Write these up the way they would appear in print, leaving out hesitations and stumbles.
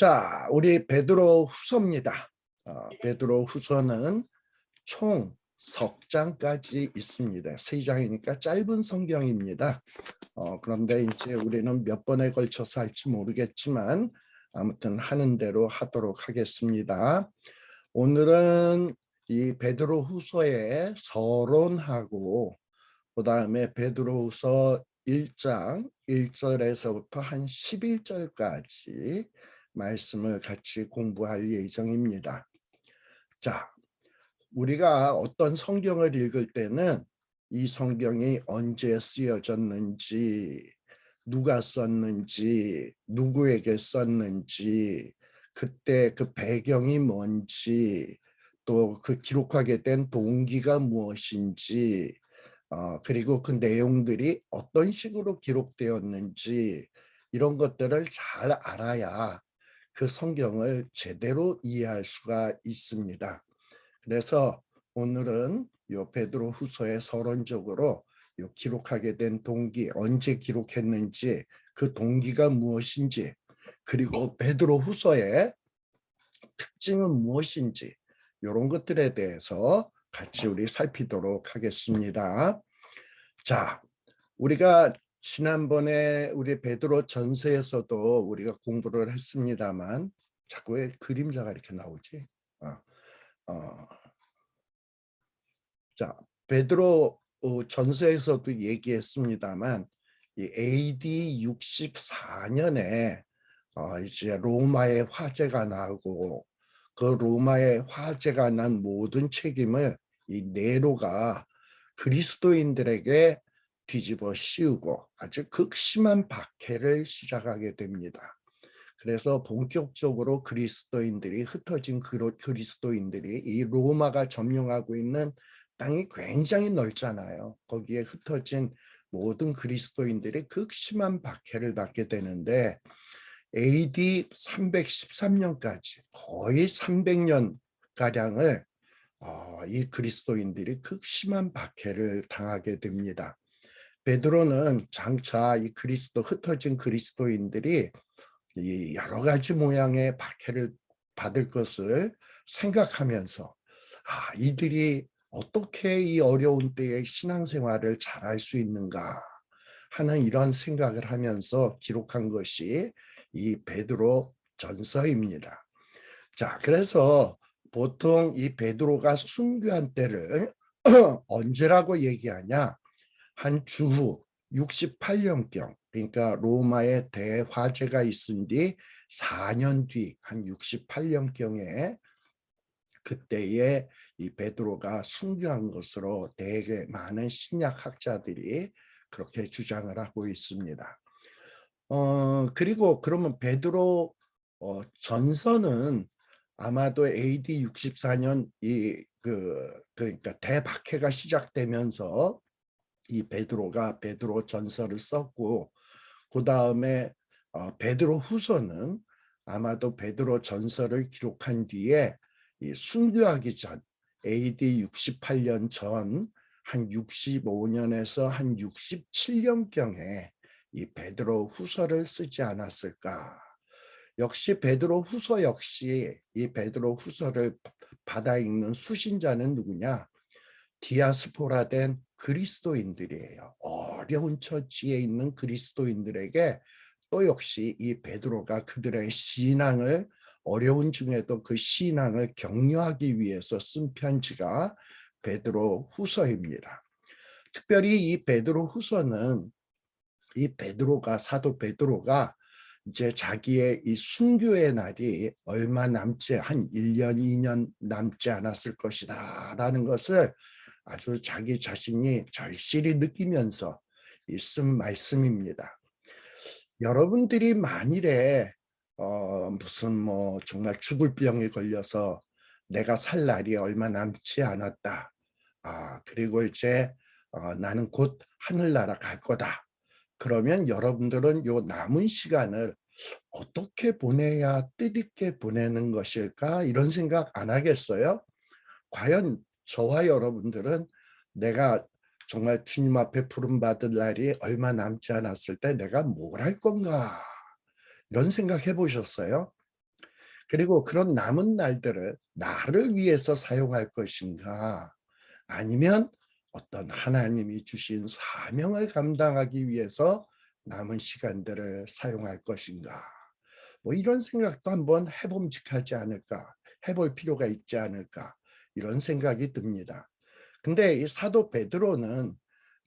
자, 우리 베드로 후서입니다. 베드로 후서는 총 석 장까지 있습니다. 세 장이니까 짧은 성경입니다. 그런데 이제 우리는 몇 번에 걸쳐서 할지 모르겠지만 아무튼 하는 대로 하도록 하겠습니다. 오늘은 이 베드로 후서의 서론하고 그 다음에 베드로 후서 1장 1절에서부터 한 11절까지 말씀을 같이 공부할 예정입니다. 자, 우리가 어떤 성경을 읽을 때는 이 성경이 언제 쓰여졌는지, 누가 썼는지, 누구에게 썼는지, 그때 그 배경이 뭔지, 또 그 기록하게 된 동기가 무엇인지, 그리고 그 내용들이 어떤 식으로 기록되었는지 이런 것들을 잘 알아야 그 성경을 제대로 이해할 수가 있습니다. 그래서 오늘은 요 베드로 후서의 서론적으로 요 기록하게 된 동기, 언제 기록했는지, 그 동기가 무엇인지, 그리고 베드로 후서의 특징은 무엇인지 이런 것들에 대해서 같이 우리 살피도록 하겠습니다. 자, 우리가 지난번에 우리 베드로 전서에서도 우리가 공부를 했습니다만 자꾸 왜 그림자가 이렇게 나오지? 자, 베드로 전서에서도 얘기했습니다만 이 AD 64년에 이제 로마의 화재가 나고 그 로마의 화재가 난 모든 책임을 이 네로가 그리스도인들에게 뒤집어 씌우고 아주 극심한 박해를 시작하게 됩니다. 그래서 본격적으로 그리스도인들이 흩어진 그리스도인들이 이 로마가 점령하고 있는 땅이 굉장히 넓잖아요. 거기에 흩어진 모든 그리스도인들이 극심한 박해를 받게 되는데 AD 313년까지 거의 300년 가량을 이 그리스도인들이 극심한 박해를 당하게 됩니다. 베드로는 장차 이 흩어진 그리스도인들이 이 여러 가지 모양의 박해를 받을 것을 생각하면서 이들이 어떻게 이 어려운 때에 신앙생활을 잘할 수 있는가 하는 이런 생각을 하면서 기록한 것이 이 베드로 전서입니다. 자, 그래서 보통 이 베드로가 순교한 때를 언제라고 얘기하냐? 한 주후 68년경, 그러니까 로마의 대화재가 있은 뒤 4년 뒤 한 68년경에 그때에 이 베드로가 순교한 것으로 되게 많은 신약 학자들이 그렇게 주장을 하고 있습니다. 그리고 그러면 베드로 전서는 아마도 AD 64년 그러니까 대박해가 시작되면서 이 베드로가 베드로 전서를 썼고 그 다음에 베드로 후서는 아마도 베드로 전서를 기록한 뒤에 이 순교하기 전 AD 68년 전 한 65년에서 한 67년경에 이 베드로 후서를 쓰지 않았을까. 역시 베드로 후서 역시 이 베드로 후서를 받아 읽는 수신자는 누구냐? 디아스포라된 그리스도인들이에요. 어려운 처지에 있는 그리스도인들에게 또 역시 이 베드로가 그들의 신앙을 어려운 중에도 그 신앙을 격려하기 위해서 쓴 편지가 베드로 후서입니다. 특별히 이 베드로 후서는 이 사도 베드로가 이제 자기의 이 순교의 날이 얼마 남지 한 1년, 2년 남지 않았을 것이다 라는 것을 아주 자기 자신이 절실히 느끼면서 쓴 말씀입니다. 여러분들이 만일에 무슨 뭐 정말 죽을 병에 걸려서 내가 살 날이 얼마 남지 않았다. 그리고 이제 나는 곧 하늘나라 갈 거다. 그러면 여러분들은 요 남은 시간을 어떻게 보내야 뜻있게 보내는 것일까? 이런 생각 안 하겠어요? 과연 저와 여러분들은 내가 정말 주님 앞에 부름받을 날이 얼마 남지 않았을 때 내가 뭘 할 건가? 이런 생각 해보셨어요? 그리고 그런 남은 날들을 나를 위해서 사용할 것인가, 아니면 어떤 하나님이 주신 사명을 감당하기 위해서 남은 시간들을 사용할 것인가. 뭐 이런 생각도 한번 해봄직하지 않을까, 해볼 필요가 있지 않을까, 이런 생각이 듭니다. 근데 이 사도 베드로는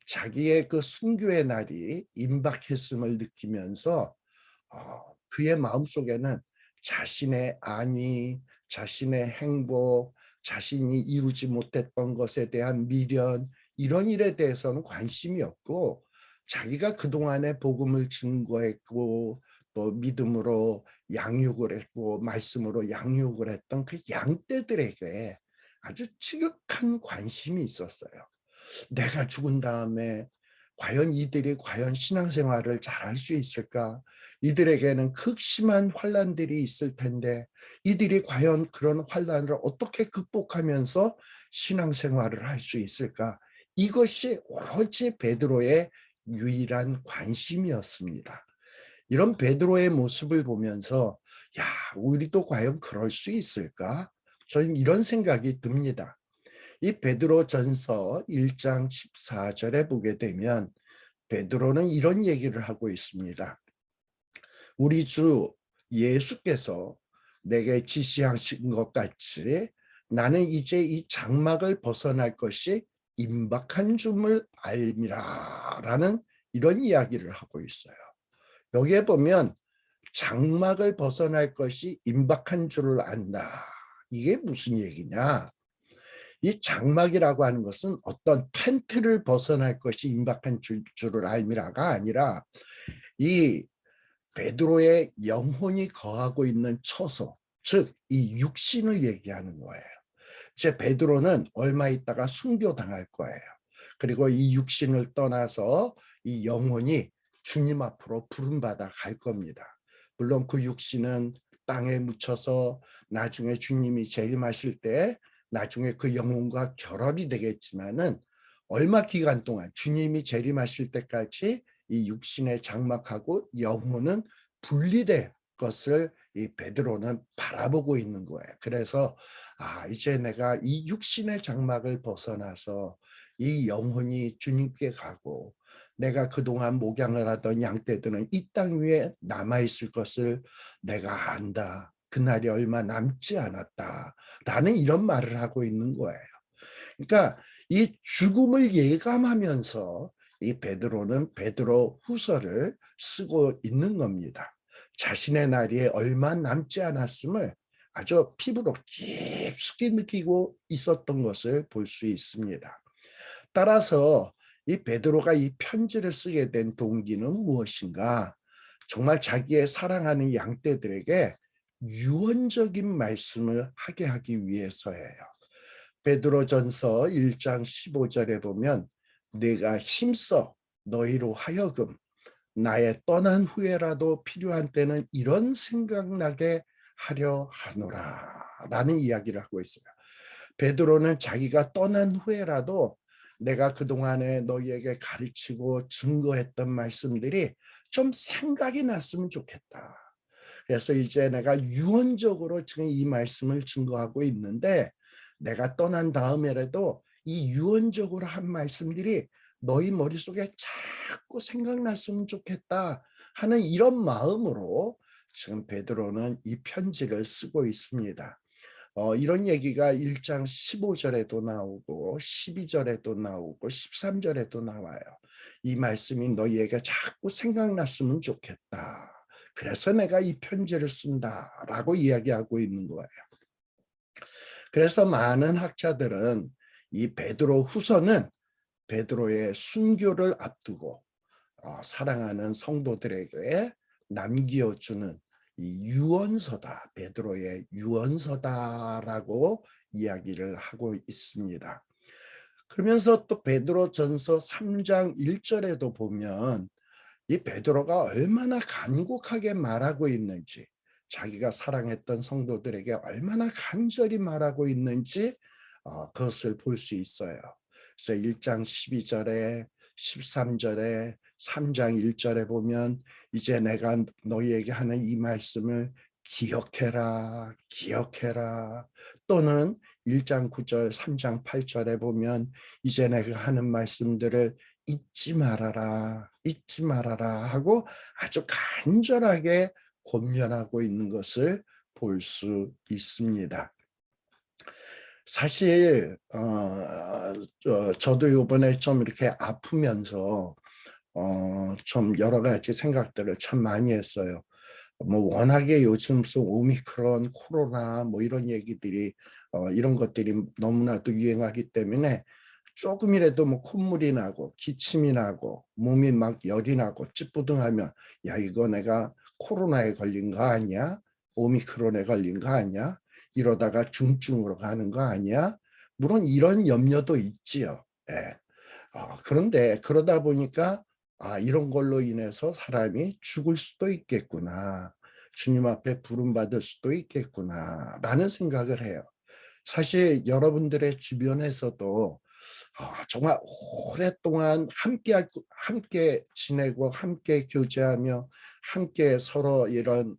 자기의 그 순교의 날이 임박했음을 느끼면서 그의 마음속에는 자신의 안위, 자신의 행복, 자신이 이루지 못했던 것에 대한 미련, 이런 일에 대해서는 관심이 없고, 자기가 그동안에 복음을 증거했고 또 믿음으로 양육을 했고 말씀으로 양육을 했던 그 양떼들에게 아주 지극한 관심이 있었어요. 내가 죽은 다음에 과연 이들이 과연 신앙생활을 잘할 수 있을까? 이들에게는 극심한 환난들이 있을 텐데 이들이 과연 그런 환난을 어떻게 극복하면서 신앙생활을 할 수 있을까? 이것이 오로지 베드로의 유일한 관심이었습니다. 이런 베드로의 모습을 보면서 야, 우리도 과연 그럴 수 있을까? 저는 이런 생각이 듭니다. 이 베드로전서 1장 14절에 보게 되면 베드로는 이런 얘기를 하고 있습니다. 우리 주 예수께서 내게 지시하신 것 같이 나는 이제 이 장막을 벗어날 것이 임박한 줌을 알미라 라는 이런 이야기를 하고 있어요. 여기에 보면 장막을 벗어날 것이 임박한 줄을 안다. 이게 무슨 얘기냐? 이 장막이라고 하는 것은 어떤 텐트를 벗어날 것이 임박한 줄을 알미라가 아니라 이 베드로의 영혼이 거하고 있는 처소, 즉 이 육신을 얘기하는 거예요. 이제 베드로는 얼마 있다가 순교당할 거예요. 그리고 이 육신을 떠나서 이 영혼이 주님 앞으로 부름받아 갈 겁니다. 물론 그 육신은 땅에 묻혀서 나중에 주님이 재림하실 때 나중에 그 영혼과 결합이 되겠지만은 얼마 기간 동안 주님이 재림하실 때까지 이 육신의 장막하고 영혼은 분리될 것을 이 베드로는 바라보고 있는 거예요. 그래서 이제 내가 이 육신의 장막을 벗어나서 이 영혼이 주님께 가고 내가 그동안 목양을 하던 양떼들은 이 땅 위에 남아있을 것을 내가 안다. 그날이 얼마 남지 않았다. 라는 이런 말을 하고 있는 거예요. 그러니까 이 죽음을 예감하면서 이 베드로는 베드로 후서를 쓰고 있는 겁니다. 자신의 날이 얼마 남지 않았음을 아주 피부로 깊숙이 느끼고 있었던 것을 볼 수 있습니다. 따라서 이 베드로가 이 편지를 쓰게 된 동기는 무엇인가? 정말 자기의 사랑하는 양떼들에게 유언적인 말씀을 하게 하기 위해서예요. 베드로전서 1장 15절에 보면 내가 힘써 너희로 하여금 나의 떠난 후에라도 필요한 때는 이런 생각나게 하려 하노라 라는 이야기를 하고 있어요. 베드로는 자기가 떠난 후에라도 내가 그동안에 너희에게 가르치고 증거했던 말씀들이 좀 생각이 났으면 좋겠다. 그래서 이제 내가 유언적으로 지금 이 말씀을 증거하고 있는데 내가 떠난 다음에라도 이 유언적으로 한 말씀들이 너희 머릿속에 자꾸 생각났으면 좋겠다 하는 이런 마음으로 지금 베드로는 이 편지를 쓰고 있습니다. 이런 얘기가 1장 15절에도 나오고 12절에도 나오고 13절에도 나와요. 이 말씀이 너희에게 자꾸 생각났으면 좋겠다. 그래서 내가 이 편지를 쓴다라고 이야기하고 있는 거예요. 그래서 많은 학자들은 이 베드로 후서는 베드로의 순교를 앞두고 사랑하는 성도들에게 남겨주는 이 유언서다, 베드로의 유언서다라고 이야기를 하고 있습니다. 그러면서 또 베드로전서 3장 1절에도 보면 이 베드로가 얼마나 간곡하게 말하고 있는지, 자기가 사랑했던 성도들에게 얼마나 간절히 말하고 있는지 그것을 볼 수 있어요. 그래서 1장 12절에 13절에 3장 1절에 보면 이제 내가 너희에게 하는 이 말씀을 기억해라, 기억해라. 또는 1장 9절, 3장 8절에 보면 이제 내가 하는 말씀들을 잊지 말아라, 잊지 말아라 하고 아주 간절하게 권면하고 있는 것을 볼 수 있습니다. 사실 저도 이번에 좀 이렇게 아프면서 좀 여러 가지 생각들을 참 많이 했어요. 뭐 워낙에 요즘 무슨 오미크론, 코로나 뭐 이런 얘기들이 이런 것들이 너무나도 유행하기 때문에 조금이라도 뭐 콧물이 나고 기침이 나고 몸이 막 열이 나고 찌뿌둥하면 야 이거 내가 코로나에 걸린 거 아니야? 오미크론에 걸린 거 아니야? 이러다가 중증으로 가는 거 아니야? 물론 이런 염려도 있지요. 예. 그런데 그러다 보니까 이런 걸로 인해서 사람이 죽을 수도 있겠구나. 주님 앞에 부름받을 수도 있겠구나. 라는 생각을 해요. 사실 여러분들의 주변에서도 정말 오랫동안 함께 지내고 함께 교제하며 함께 서로 이런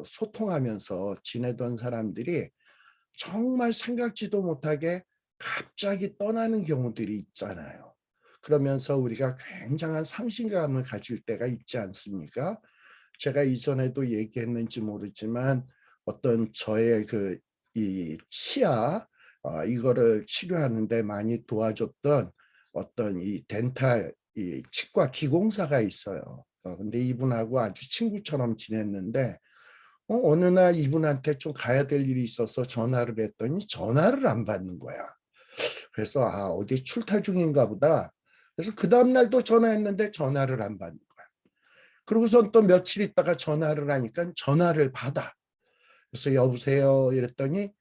소통하면서 지내던 사람들이 정말 생각지도 못하게 갑자기 떠나는 경우들이 있잖아요. 그러면서 우리가 굉장한 상실감을 가질 때가 있지 않습니까? 제가 이전에도 얘기했는지 모르지만 어떤 저의 이 치아 이거를 치료하는데 많이 도와줬던 어떤 이 덴탈 이 치과 기공사가 있어요. 근데 이분하고 아주 친구처럼 지냈는데 어느 날 이분한테 좀 가야 될 일이 있어서 전화를 했더니 전화를 안 받는 거야. 그래서 어디 출타 중인가 보다. 그래서 그 다음날 또 전화했는데 전화를 안 받는 거야. 그러고선 또 며칠 있다가 전화를 하니까 전화를 받아. 그래서 여보세요 이랬더니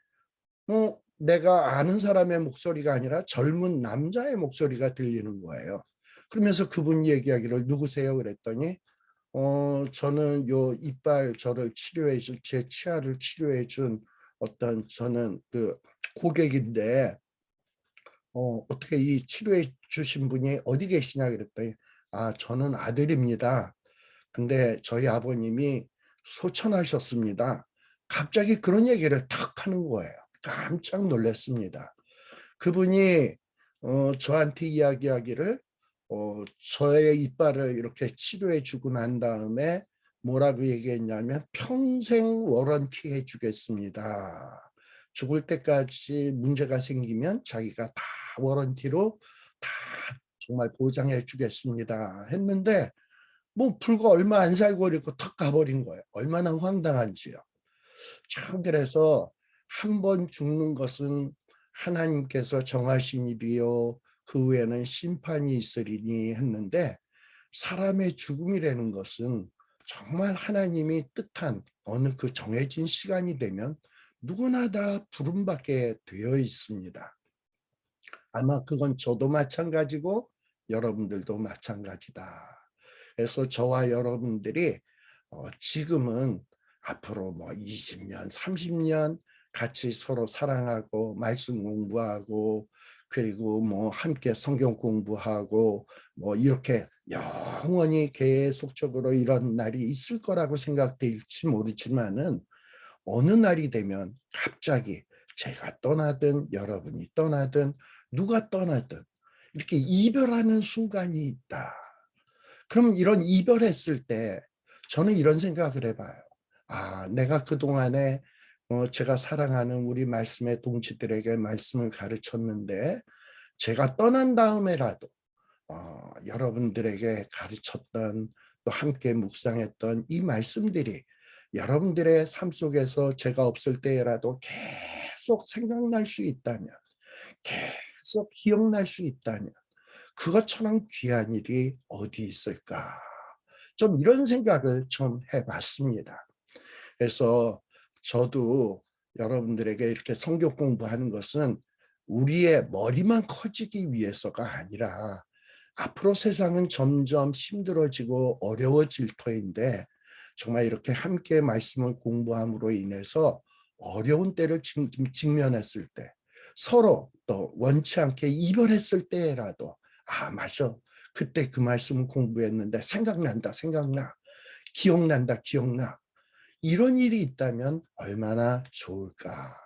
내가 아는 사람의 목소리가 아니라 젊은 남자의 목소리가 들리는 거예요. 그러면서 그분 얘기하기를 누구세요 그랬더니 저는 요 이빨 저를 치료해 준 제 치아를 치료해 준 어떤 저는 그 고객인데 어떻게 이 치료해 주신 분이 어디 계시냐 그랬더니 저는 아들입니다. 근데 저희 아버님이 소천하셨습니다. 갑자기 그런 얘기를 탁 하는 거예요. 깜짝 놀랐습니다. 그분이 저한테 이야기하기를 저의 이빨을 이렇게 치료해 주고 난 다음에 뭐라고 얘기했냐면 평생 워런티 해주겠습니다. 죽을 때까지 문제가 생기면 자기가 다 워런티로 다 정말 보장해 주겠습니다 했는데 뭐 불과 얼마 안 살고 이렇게 턱 가버린 거예요. 얼마나 황당한지요. 참 그래서 한 번 죽는 것은 하나님께서 정하신 일이요 그 후에는 심판이 있으리니 했는데 사람의 죽음이라는 것은 정말 하나님이 뜻한 어느 그 정해진 시간이 되면 누구나 다 부름받게 되어 있습니다. 아마 그건 저도 마찬가지고 여러분들도 마찬가지다. 그래서 저와 여러분들이 지금은 앞으로 뭐 20년, 30년 같이 서로 사랑하고 말씀 공부하고 그리고 뭐 함께 성경 공부하고 뭐 이렇게 영원히 계속적으로 이런 날이 있을 거라고 생각될지 모르지만은 어느 날이 되면 갑자기 제가 떠나든 여러분이 떠나든 누가 떠나든 이렇게 이별하는 순간이 있다. 그럼 이런 이별했을 때 저는 이런 생각을 해봐요. 내가 그동안에 제가 사랑하는 우리 말씀의 동지들에게 말씀을 가르쳤는데 제가 떠난 다음에라도 여러분들에게 가르쳤던 또 함께 묵상했던 이 말씀들이 여러분들의 삶 속에서 제가 없을 때라도 계속 생각날 수 있다면 계속 기억날 수 있다면 그것처럼 귀한 일이 어디 있을까? 좀 이런 생각을 좀 해봤습니다. 그래서 저도 여러분들에게 이렇게 성경 공부하는 것은 우리의 머리만 커지기 위해서가 아니라 앞으로 세상은 점점 힘들어지고 어려워질 터인데 정말 이렇게 함께 말씀을 공부함으로 인해서 어려운 때를 직면했을 때 서로 또 원치 않게 이별했을 때라도 맞아. 그때 그 말씀을 공부했는데 생각난다, 생각나. 기억난다, 기억나. 이런 일이 있다면 얼마나 좋을까.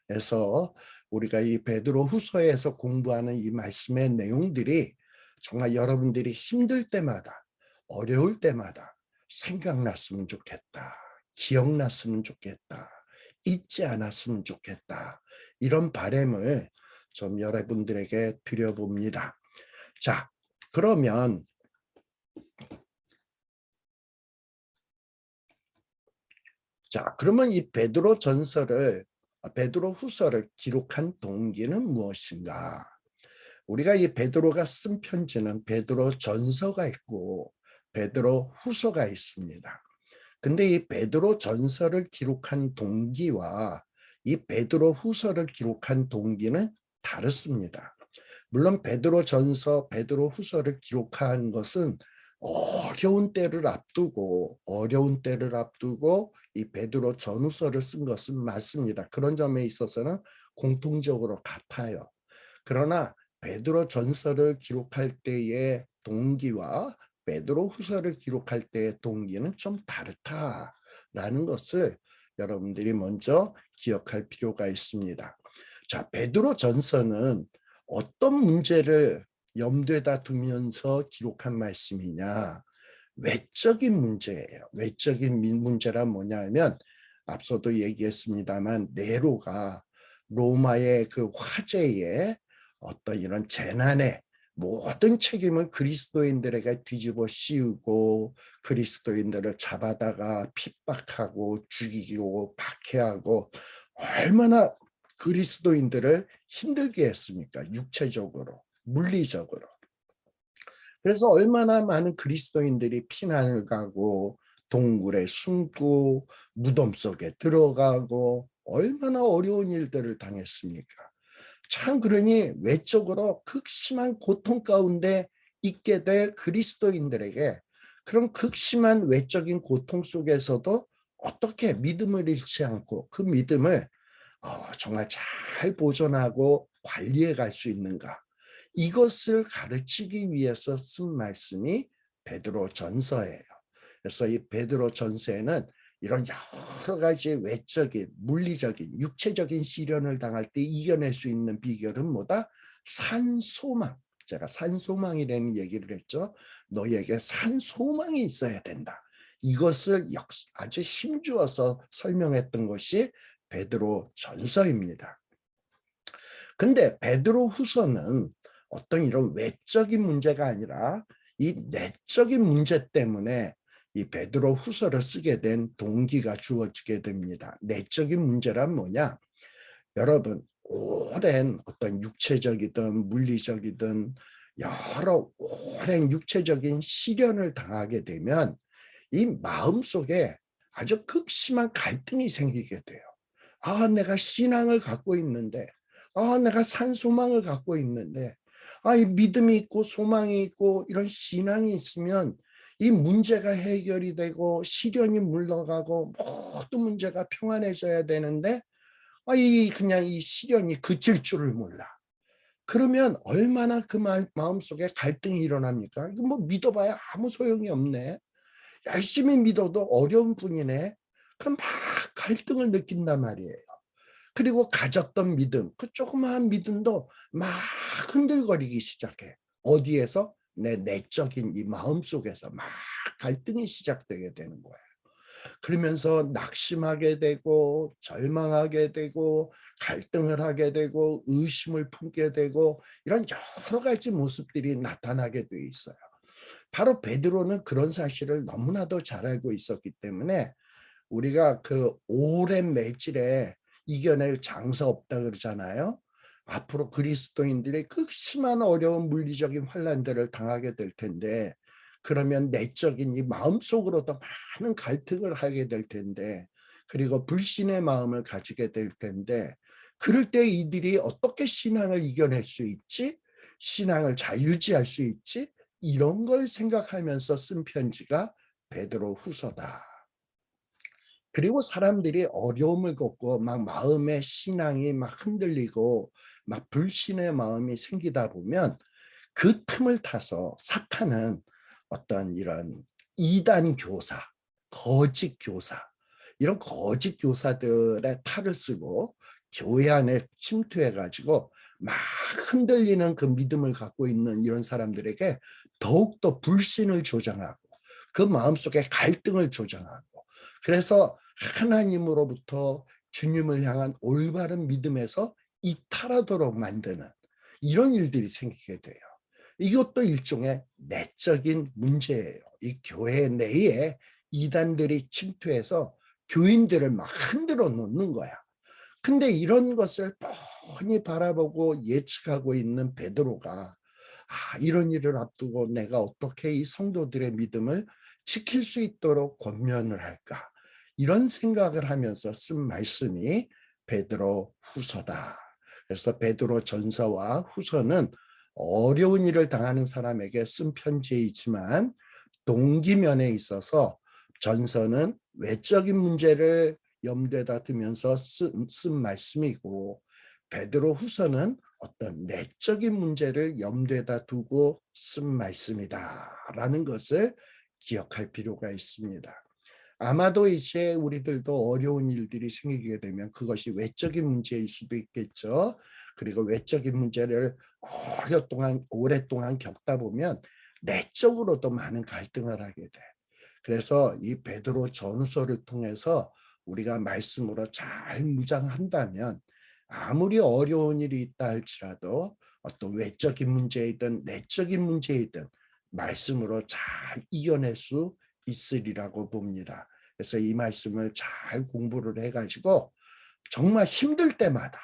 그래서 우리가 이 베드로 후서에서 공부하는 이 말씀의 내용들이 정말 여러분들이 힘들 때마다, 어려울 때마다 생각났으면 좋겠다. 기억났으면 좋겠다. 잊지 않았으면 좋겠다. 이런 바람을 좀 여러분들에게 드려봅니다. 자, 그러면 이 베드로 후서를 기록한 동기는 무엇인가? 우리가 이 베드로가 쓴 편지는 베드로 전서가 있고 베드로 후서가 있습니다. 근데 이 베드로 전서를 기록한 동기와 이 베드로 후서를 기록한 동기는 다릅니다. 물론 베드로 전서, 베드로 후서를 기록한 것은 어려운 때를 앞두고 이 베드로 전후서를 쓴 것은 맞습니다. 그런 점에 있어서는 공통적으로 같아요. 그러나 베드로 전서를 기록할 때의 동기와 베드로 후서를 기록할 때의 동기는 좀 다르다라는 것을 여러분들이 먼저 기억할 필요가 있습니다. 자, 베드로 전서는 어떤 문제를 염두에다 두면서 기록한 말씀이냐? 외적인 문제예요. 외적인 문제란 뭐냐면 앞서도 얘기했습니다만 네로가 로마의 그 화재에 어떤 이런 재난에 모든 책임을 그리스도인들에게 뒤집어 씌우고 그리스도인들을 잡아다가 핍박하고 죽이고 박해하고 얼마나 그리스도인들을 힘들게 했습니까? 육체적으로, 물리적으로. 그래서 얼마나 많은 그리스도인들이 피난을 가고 동굴에 숨고 무덤 속에 들어가고 얼마나 어려운 일들을 당했습니까? 참 그러니 외적으로 극심한 고통 가운데 있게 될 그리스도인들에게 그런 극심한 외적인 고통 속에서도 어떻게 믿음을 잃지 않고 그 믿음을 정말 잘 보존하고 관리해 갈 수 있는가, 이것을 가르치기 위해서 쓴 말씀이 베드로 전서예요. 그래서 이 베드로 전서에는 이런 여러 가지 외적인, 물리적인, 육체적인 시련을 당할 때 이겨낼 수 있는 비결은 뭐다? 산소망. 제가 산소망이라는 얘기를 했죠. 너희에게 산소망이 있어야 된다. 이것을 아주 힘주어서 설명했던 것이 베드로 전서입니다. 근데 베드로 후서는 어떤 이런 외적인 문제가 아니라 이 내적인 문제 때문에 이 베드로 후서를 쓰게 된 동기가 주어지게 됩니다. 내적인 문제란 뭐냐? 여러분, 오랜 어떤 육체적이든 물리적이든 여러 오랜 육체적인 시련을 당하게 되면 이 마음속에 아주 극심한 갈등이 생기게 돼요. 아, 내가 신앙을 갖고 있는데, 아, 내가 산소망을 갖고 있는데, 아, 이 믿음이 있고 소망이 있고 이런 신앙이 있으면 이 문제가 해결이 되고 시련이 물러가고 모든 문제가 평안해져야 되는데, 아, 그냥 이 시련이 그칠 줄을 몰라. 그러면 얼마나 그 마음속에 갈등이 일어납니까? 이거 뭐 믿어봐야 아무 소용이 없네. 열심히 믿어도 어려운 분이네. 그럼 막 갈등을 느낀단 말이에요. 그리고 가졌던 믿음, 그 조그마한 믿음도 막 흔들거리기 시작해. 어디에서? 내 내적인 이 마음 속에서 막 갈등이 시작되게 되는 거예요. 그러면서 낙심하게 되고 절망하게 되고 갈등을 하게 되고 의심을 품게 되고 이런 여러 가지 모습들이 나타나게 돼 있어요. 바로 베드로는 그런 사실을 너무나도 잘 알고 있었기 때문에 우리가 그 오랜 매질에 이겨낼 장사 없다 그러잖아요. 앞으로 그리스도인들이 극심한 어려운 물리적인 환난들을 당하게 될 텐데 그러면 내적인 이 마음속으로도 많은 갈등을 하게 될 텐데 그리고 불신의 마음을 가지게 될 텐데 그럴 때 이들이 어떻게 신앙을 이겨낼 수 있지? 신앙을 잘 유지할 수 있지? 이런 걸 생각하면서 쓴 편지가 베드로 후서다. 그리고 사람들이 어려움을 겪고 막 마음의 신앙이 막 흔들리고 막 불신의 마음이 생기다 보면 그 틈을 타서 사탄은 어떤 이런 이단 교사, 거짓 교사 이런 거짓 교사들의 탈을 쓰고 교회 안에 침투해가지고 막 흔들리는 그 믿음을 갖고 있는 이런 사람들에게 더욱더 불신을 조장하고 그 마음속에 갈등을 조장하고, 그래서 하나님으로부터 주님을 향한 올바른 믿음에서 이탈하도록 만드는 이런 일들이 생기게 돼요. 이것도 일종의 내적인 문제예요. 이 교회 내에 이단들이 침투해서 교인들을 막 흔들어 놓는 거야. 근데 이런 것을 뻔히 바라보고 예측하고 있는 베드로가 이런 일을 앞두고 내가 어떻게 이 성도들의 믿음을 지킬 수 있도록 권면을 할까? 이런 생각을 하면서 쓴 말씀이 베드로 후서다. 그래서 베드로 전서와 후서는 어려운 일을 당하는 사람에게 쓴 편지이지만 동기면에 있어서 전서는 외적인 문제를 염두에다 두면서 쓴 말씀이고, 베드로 후서는 어떤 내적인 문제를 염두에다 두고 쓴 말씀이다라는 것을 기억할 필요가 있습니다. 아마도 이제 우리들도 어려운 일들이 생기게 되면 그것이 외적인 문제일 수도 있겠죠. 그리고 외적인 문제를 오랫동안 겪다 보면 내적으로도 많은 갈등을 하게 돼. 그래서 이 베드로 전서를 통해서 우리가 말씀으로 잘 무장한다면 아무리 어려운 일이 있다 할지라도 어떤 외적인 문제이든 내적인 문제이든 말씀으로 잘 이겨낼 수 있으리라고 봅니다. 그래서 이 말씀을 잘 공부를 해가지고 정말 힘들 때마다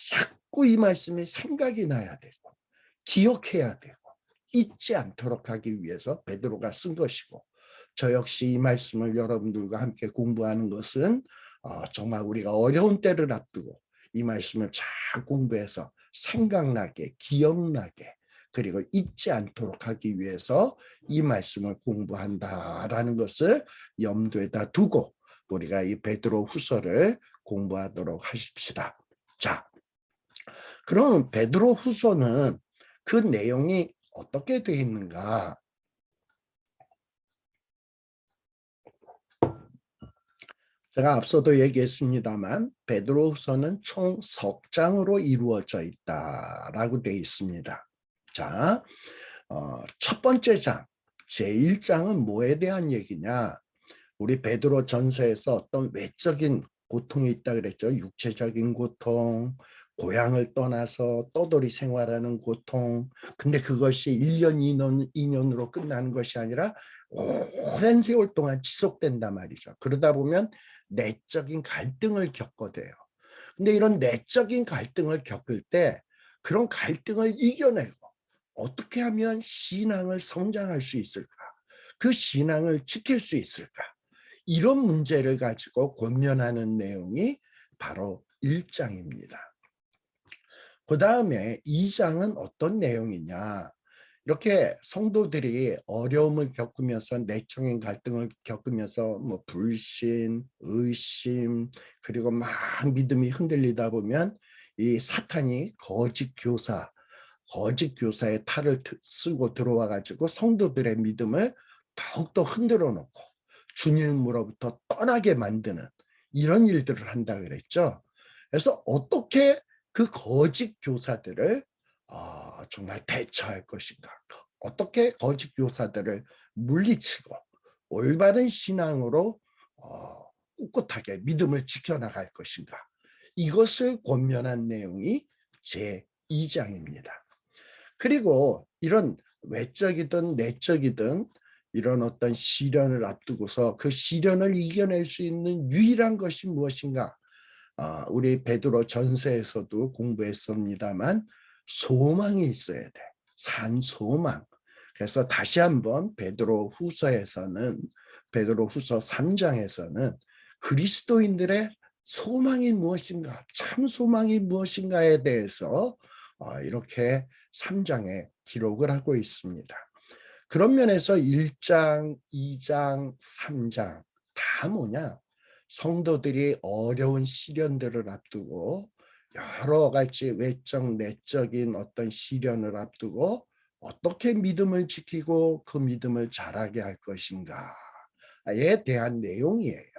자꾸 이 말씀이 생각이 나야 되고 기억해야 되고 잊지 않도록 하기 위해서 베드로가 쓴 것이고, 저 역시 이 말씀을 여러분들과 함께 공부하는 것은 정말 우리가 어려운 때를 앞두고 이 말씀을 잘 공부해서 생각나게 기억나게 그리고 잊지 않도록 하기 위해서 이 말씀을 공부한다라는 것을 염두에다 두고 우리가 이 베드로 후서를 공부하도록 하십시다. 자, 그럼 베드로 후서는 그 내용이 어떻게 되어 있는가? 제가 앞서도 얘기했습니다만 베드로후서는 총 석 장으로 이루어져 있다라고 되어 있습니다. 자, 첫 번째 장, 제1장은 뭐에 대한 얘기냐? 우리 베드로 전서에서 어떤 외적인 고통이 있다 그랬죠. 육체적인 고통, 고향을 떠나서 떠돌이 생활하는 고통. 근데 그것이 1년, 2년으로 끝나는 것이 아니라 오랜 세월 동안 지속된단 말이죠. 그러다 보면 내적인 갈등을 겪게 돼요. 근데 이런 내적인 갈등을 겪을 때 그런 갈등을 이겨내고 어떻게 하면 신앙을 성장할 수 있을까? 그 신앙을 지킬 수 있을까? 이런 문제를 가지고 권면하는 내용이 바로 1장입니다. 그 다음에 2장은 어떤 내용이냐? 이렇게 성도들이 어려움을 겪으면서 내적인 갈등을 겪으면서 뭐 불신, 의심, 그리고 막 믿음이 흔들리다 보면 이 사탄이 거짓 교사의 탈을 쓰고 들어와 가지고 성도들의 믿음을 더욱더 흔들어 놓고 주님으로부터 떠나게 만드는 이런 일들을 한다 그랬죠. 그래서 어떻게 그 거짓 교사들을 정말 대처할 것인가? 어떻게 거짓 교사들을 물리치고 올바른 신앙으로 꿋꿋하게 믿음을 지켜나갈 것인가? 이것을 권면한 내용이 제2장입니다. 그리고 이런 외적이든 내적이든 이런 어떤 시련을 앞두고서 그 시련을 이겨낼 수 있는 유일한 것이 무엇인가? 우리 베드로 전서에서도 공부했습니다만 소망이 있어야 돼. 산 소망. 그래서 다시 한번 베드로 후서 3장에서는 그리스도인들의 소망이 무엇인가, 참 소망이 무엇인가에 대해서 이렇게 3장에 기록을 하고 있습니다. 그런 면에서 1장, 2장, 3장 다 뭐냐? 성도들이 어려운 시련들을 앞두고 여러 가지 외적, 내적인 어떤 시련을 앞두고 어떻게 믿음을 지키고 그 믿음을 자라게 할 것인가에 대한 내용이에요.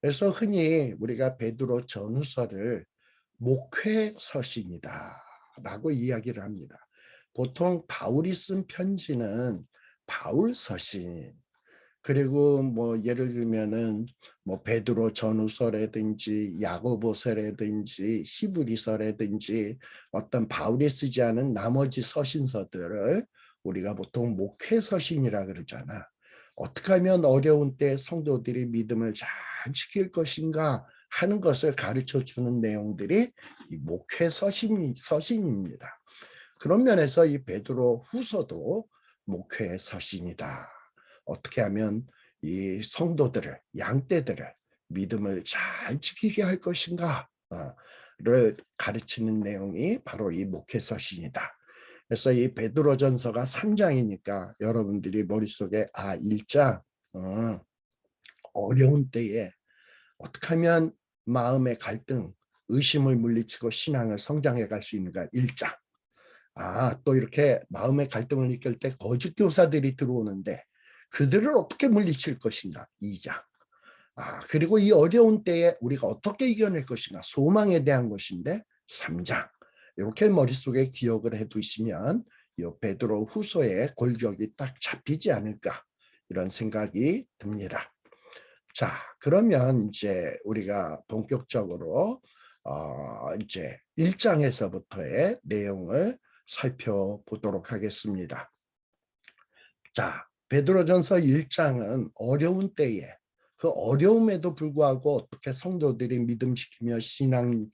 그래서 흔히 우리가 베드로 전후서를 목회 서신이다라고 이야기를 합니다. 보통 바울이 쓴 편지는 바울 서신, 그리고 뭐 예를 들면은 뭐 베드로 전후서라든지 야고보서라든지 히브리서라든지 어떤 바울이 쓰지 않은 나머지 서신서들을 우리가 보통 목회 서신이라 그러잖아. 어떻게 하면 어려운 때 성도들이 믿음을 잘 지킬 것인가 하는 것을 가르쳐 주는 내용들이 이 목회 서신입니다. 그런 면에서 이 베드로 후서도 목회 서신이다. 어떻게 하면 이 성도들을, 양떼들을 믿음을 잘 지키게 할 것인가를 가르치는 내용이 바로 이 목회 서신이다. 그래서 이 베드로전서가 3장이니까 여러분들이 머릿속에 1장 어려운 때에 어떻게 하면 마음의 갈등, 의심을 물리치고 신앙을 성장해 갈 수 있는가 1장. 또 이렇게 마음의 갈등을 느낄 때 거짓 교사들이 들어오는데 그들을 어떻게 물리칠 것인가 2장. 그리고 이 어려운 때에 우리가 어떻게 이겨낼 것인가 소망에 대한 것인데 3장. 이렇게 머릿속에 기억을 해두시면 이 베드로 후서의 골격이 딱 잡히지 않을까 이런 생각이 듭니다. 자, 그러면 이제 우리가 본격적으로 이제 1장에서부터의 내용을 살펴보도록 하겠습니다. 자, 베드로전서 1장은 어려운 때에 그 어려움에도 불구하고 어떻게 성도들이 믿음 지키며 신앙을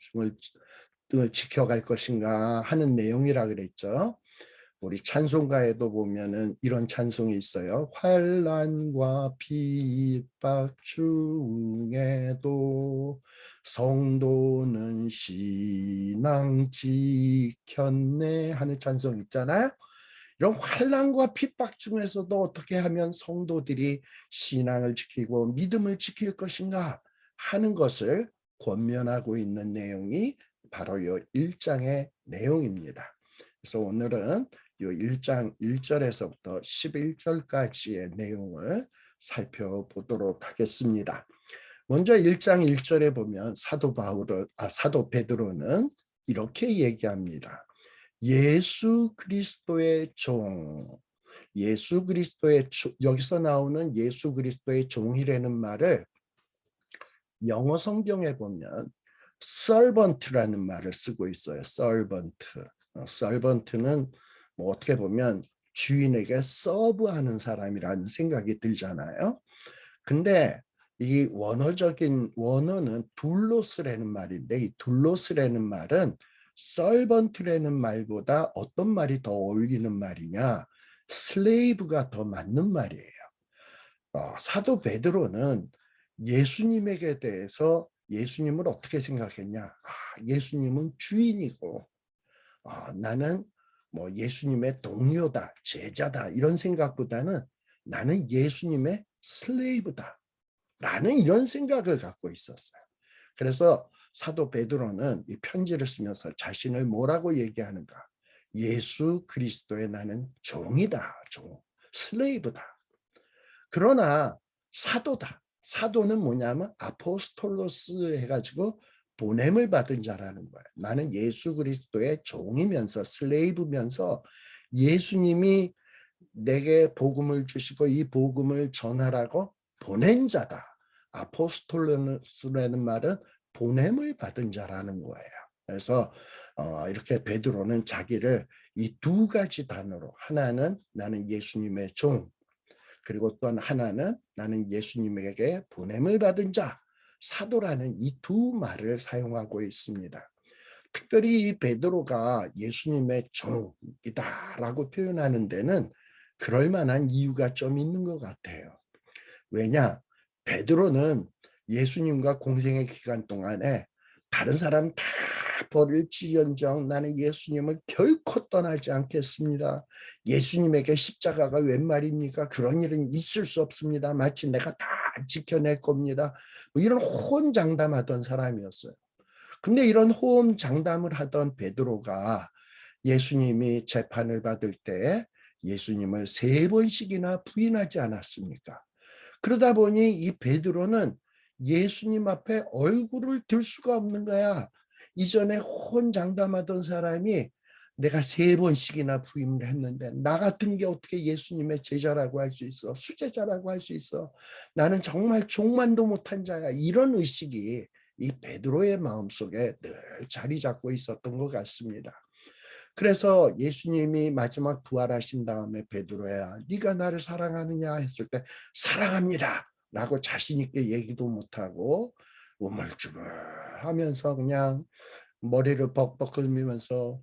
지켜갈 것인가 하는 내용이라 그랬죠. 우리 찬송가에도 보면은 이런 찬송이 있어요. 환난과 핍박 중에도 성도는 신앙 지켰네 하는 찬송 있잖아요. 이런 환난과 핍박 중에서도 어떻게 하면 성도들이 신앙을 지키고 믿음을 지킬 것인가 하는 것을 권면하고 있는 내용이 바로 이 1장의 내용입니다. 그래서 오늘은 이 1장 1절에서부터 11절까지의 내용을 살펴보도록 하겠습니다. 먼저 1장 1절에 보면 사도 베드로는 이렇게 얘기합니다. 예수 그리스도의 종, 여기서 나오는 예수 그리스도의 종이라는 말을 영어 성경에 보면 servant라는 말을 쓰고 있어요. servant는 뭐 어떻게 보면 주인에게 서브하는 사람이라는 생각이 들잖아요. 근데 이 원어는 둘로스라는 말인데 이 둘로스라는 말은 servant라는 말보다 어떤 말이 더 어울리는 말이냐? slave가 더 맞는 말이에요. 사도 베드로는 예수님에게 대해서 예수님을 어떻게 생각했냐? 예수님은 주인이고 나는 뭐 예수님의 동료다, 제자다 이런 생각보다는 나는 예수님의 슬레이브다 라는 이런 생각을 갖고 있었어요. 그래서 사도 베드로는 이 편지를 쓰면서 자신을 뭐라고 얘기하는가? 예수 그리스도의 나는 종이다, 슬레이브다. 그러나 사도다. 사도는 뭐냐면 아포스톨로스 해가지고 보냄을 받은 자라는 거예요. 나는 예수 그리스도의 종이면서 슬레이브면서 예수님이 내게 복음을 주시고 이 복음을 전하라고 보낸 자다. 아포스톨로스라는 말은 보냄을 받은 자라는 거예요. 그래서 이렇게 베드로는 자기를 이 두 가지 단어로 하나는 나는 예수님의 종 그리고 또 하나는 나는 예수님에게 보냄을 받은 자, 사도라는 이 두 말을 사용하고 있습니다. 특별히 이 베드로가 예수님의 종이다라고 표현하는 데는 그럴 만한 이유가 좀 있는 것 같아요. 왜냐? 베드로는 예수님과 공생의 기간 동안에 다른 사람 다 버릴지언정 나는 예수님을 결코 떠나지 않겠습니다. 예수님에게 십자가가 웬 말입니까? 그런 일은 있을 수 없습니다. 마치 내가 다 지켜낼 겁니다. 뭐 이런 호언장담하던 사람이었어요. 근데 이런 호언장담을 하던 베드로가 예수님이 재판을 받을 때 예수님을 3번씩이나 부인하지 않았습니까? 그러다 보니 이 베드로는 예수님 앞에 얼굴을 들 수가 없는 거야. 이전에 혼장담하던 사람이 내가 3번씩이나 부임을 했는데 나 같은 게 어떻게 예수님의 제자라고 할 수 있어? 수제자라고 할 수 있어? 나는 정말 종만도 못한 자야. 이런 의식이 이 베드로의 마음속에 늘 자리 잡고 있었던 것 같습니다. 그래서 예수님이 마지막 부활하신 다음에 베드로야, 네가 나를 사랑하느냐 했을 때 사랑합니다 라고 자신 있게 얘기도 못하고 우물쭈물하면서 그냥 머리를 벅벅 긁으면서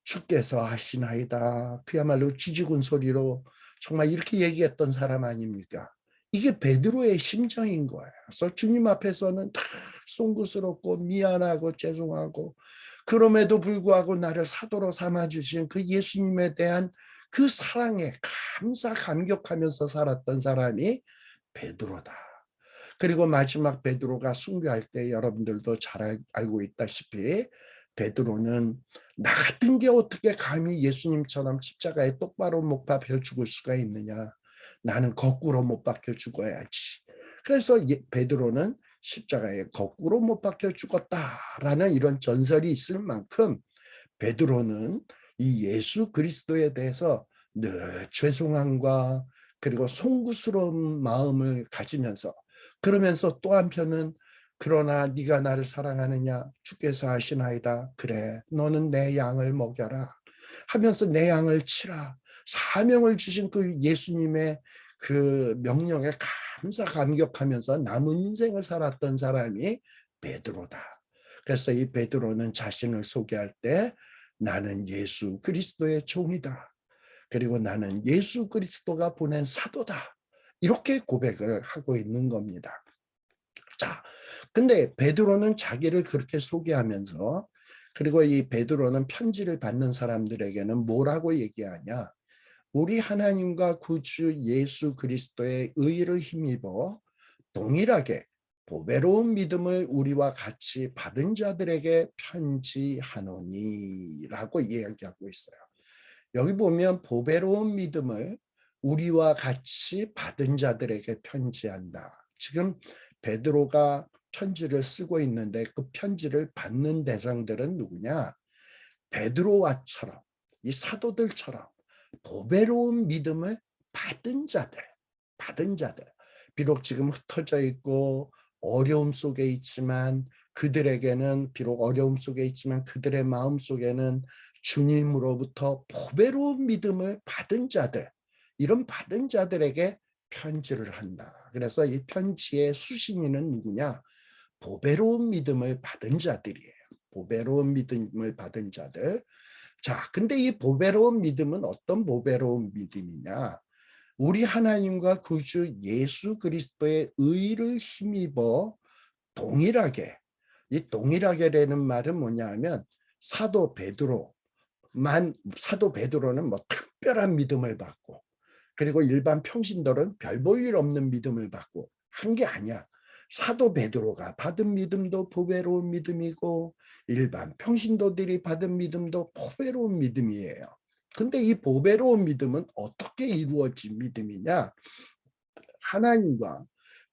주께서 하시나이다, 그야말로 쥐죽은 소리로 정말 이렇게 얘기했던 사람 아닙니까? 이게 베드로의 심정인 거예요. 그래서 주님 앞에서는 다 송구스럽고 미안하고 죄송하고, 그럼에도 불구하고 나를 사도로 삼아주신 그 예수님에 대한 그 사랑에 감격하면서 살았던 사람이 베드로다. 그리고 마지막 베드로가 순교할 때 여러분들도 잘 알고 있다시피 베드로는 나 같은 게 어떻게 감히 예수님처럼 십자가에 똑바로 못 박혀 죽을 수가 있느냐. 나는 거꾸로 못 박혀 죽어야지. 그래서 베드로는 십자가에 거꾸로 못 박혀 죽었다라는 이런 전설이 있을 만큼 베드로는 이 예수 그리스도에 대해서 늘 죄송함과 그리고 송구스러운 마음을 가지면서, 그러면서 또 한편은 그러나 네가 나를 사랑하느냐, 주께서 하시나이다, 그래 너는 내 양을 먹여라 하면서 내 양을 치라, 사명을 주신 그 예수님의 그 명령에 감격하면서 남은 인생을 살았던 사람이 베드로다. 그래서 이 베드로는 자신을 소개할 때 나는 예수 그리스도의 종이다, 그리고 나는 예수 그리스도가 보낸 사도다, 이렇게 고백을 하고 있는 겁니다. 자, 근데 베드로는 자기를 그렇게 소개하면서, 그리고 이 베드로는 편지를 받는 사람들에게는 뭐라고 얘기하냐? 우리 하나님과 구주 예수 그리스도의 의를 힘입어 동일하게 보배로운 믿음을 우리와 같이 받은 자들에게 편지하노니라고 이야기하고 있어요. 여기 보면 보배로운 믿음을 우리와 같이 받은 자들에게 편지한다. 지금 베드로가 편지를 쓰고 있는데 그 편지를 받는 대상들은 누구냐? 베드로와처럼, 이 사도들처럼 보배로운 믿음을 받은 자들, 받은 자들. 비록 지금 흩어져 있고 어려움 속에 있지만 그들에게는, 비록 어려움 속에 있지만 그들의 마음 속에는 주님으로부터 보배로운 믿음을 받은 자들, 이런 받은 자들에게 편지를 한다. 그래서 이 편지의 수신인은 누구냐? 보배로운 믿음을 받은 자들이에요. 보배로운 믿음을 받은 자들. 자, 근데 이 보배로운 믿음은 어떤 보배로운 믿음이냐? 우리 하나님과 구주 예수 그리스도의 의를 힘입어 동일하게, 이 동일하게라는 말은 뭐냐 하면 사도 베드로는 뭐 특별한 믿음을 받고, 그리고 일반 평신도는 별 볼 일 없는 믿음을 받고 한 게 아니야. 사도 베드로가 받은 믿음도 보배로운 믿음이고 일반 평신도들이 받은 믿음도 보배로운 믿음이에요. 근데 이 보배로운 믿음은 어떻게 이루어진 믿음이냐? 하나님과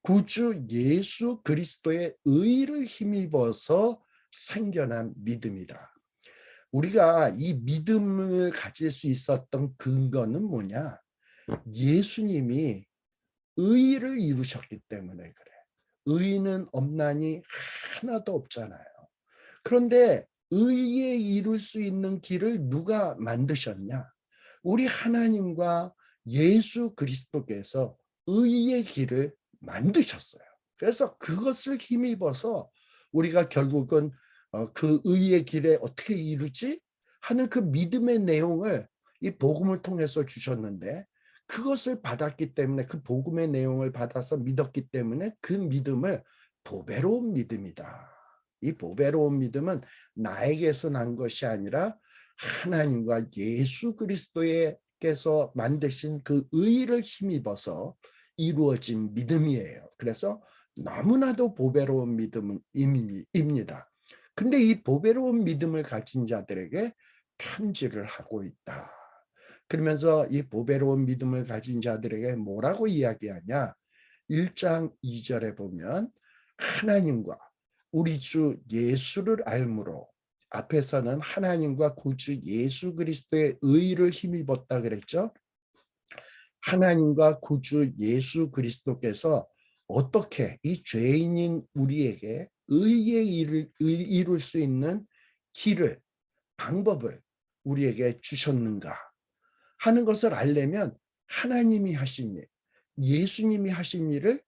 구주 예수 그리스도의 의를 힘입어서 생겨난 믿음이다. 우리가 이 믿음을 가질 수 있었던 근거는 뭐냐? 예수님이 의를 이루셨기 때문에 그래. 의는 없나니 하나도 없잖아요. 그런데 의에 이룰 수 있는 길을 누가 만드셨냐? 우리 하나님과 예수 그리스도께서 의의 길을 만드셨어요. 그래서 그것을 힘입어서 우리가 결국은 그 의의 길에 어떻게 이루지? 하는 그 믿음의 내용을 이 복음을 통해서 주셨는데, 그것을 받았기 때문에, 그 복음의 내용을 받아서 믿었기 때문에 그 믿음을 보배로운 믿음이다. 이 보배로운 믿음은 나에게서 난 것이 아니라 하나님과 예수 그리스도께서 만드신 그 의를 힘입어서 이루어진 믿음이에요. 그래서 너무나도 보배로운 믿음입니다. 근데 이 보배로운 믿음을 가진 자들에게 편지를 하고 있다. 그러면서 이 보배로운 믿음을 가진 자들에게 뭐라고 이야기하냐? 1장 2절에 보면 하나님과 우리 주 예수를 알므로, 앞에서는 하나님과 구주 예수 그리스도의 의를 힘입었다 그랬죠. 하나님과 구주 예수 그리스도께서 어떻게 이 죄인인 우리에게 의의 일을 이룰 수 있는 길을, 방법을 우리에게 주셨는가 하는 것을 알려면 하나님이 하신 일, 예수님이 하신 일을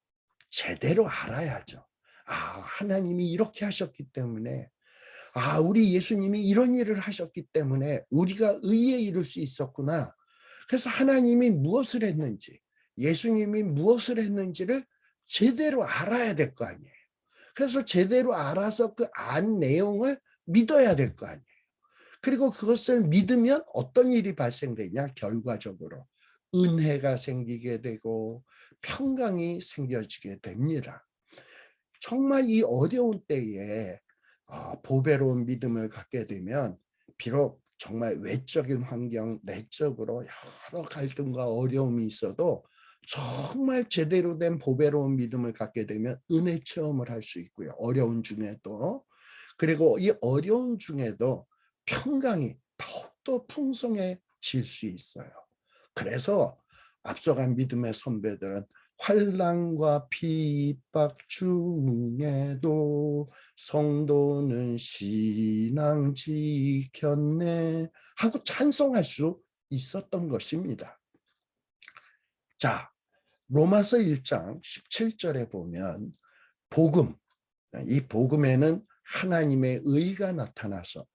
제대로 알아야죠. 아, 하나님이 이렇게 하셨기 때문에, 아, 우리 예수님이 이런 일을 하셨기 때문에 우리가 의에 이룰 수 있었구나. 그래서 하나님이 무엇을 했는지, 예수님이 무엇을 했는지를 제대로 알아야 될 거 아니에요. 그래서 제대로 알아서 그 안 내용을 믿어야 될 거 아니에요. 그리고 그것을 믿으면 어떤 일이 발생되냐? 결과적으로 은혜가 생기게 되고 평강이 생겨지게 됩니다. 정말 이 어려운 때에 보배로운 믿음을 갖게 되면, 비록 정말 외적인 환경, 내적으로 여러 갈등과 어려움이 있어도 정말 제대로 된 보배로운 믿음을 갖게 되면 은혜 체험을 할 수 있고요. 어려운 중에도. 그리고 이 어려운 중에도 평강이 더욱더 풍성해질 수 있어요. 그래서 앞서간 믿음의 선배들은 환난과 핍박 중에도 성도는 신앙 지켰네 하고 찬송할 수 있었던 것입니다. 자, 로마서 1장 17절에 보면 복음, 이 복음에는 하나님의 의가 나타나서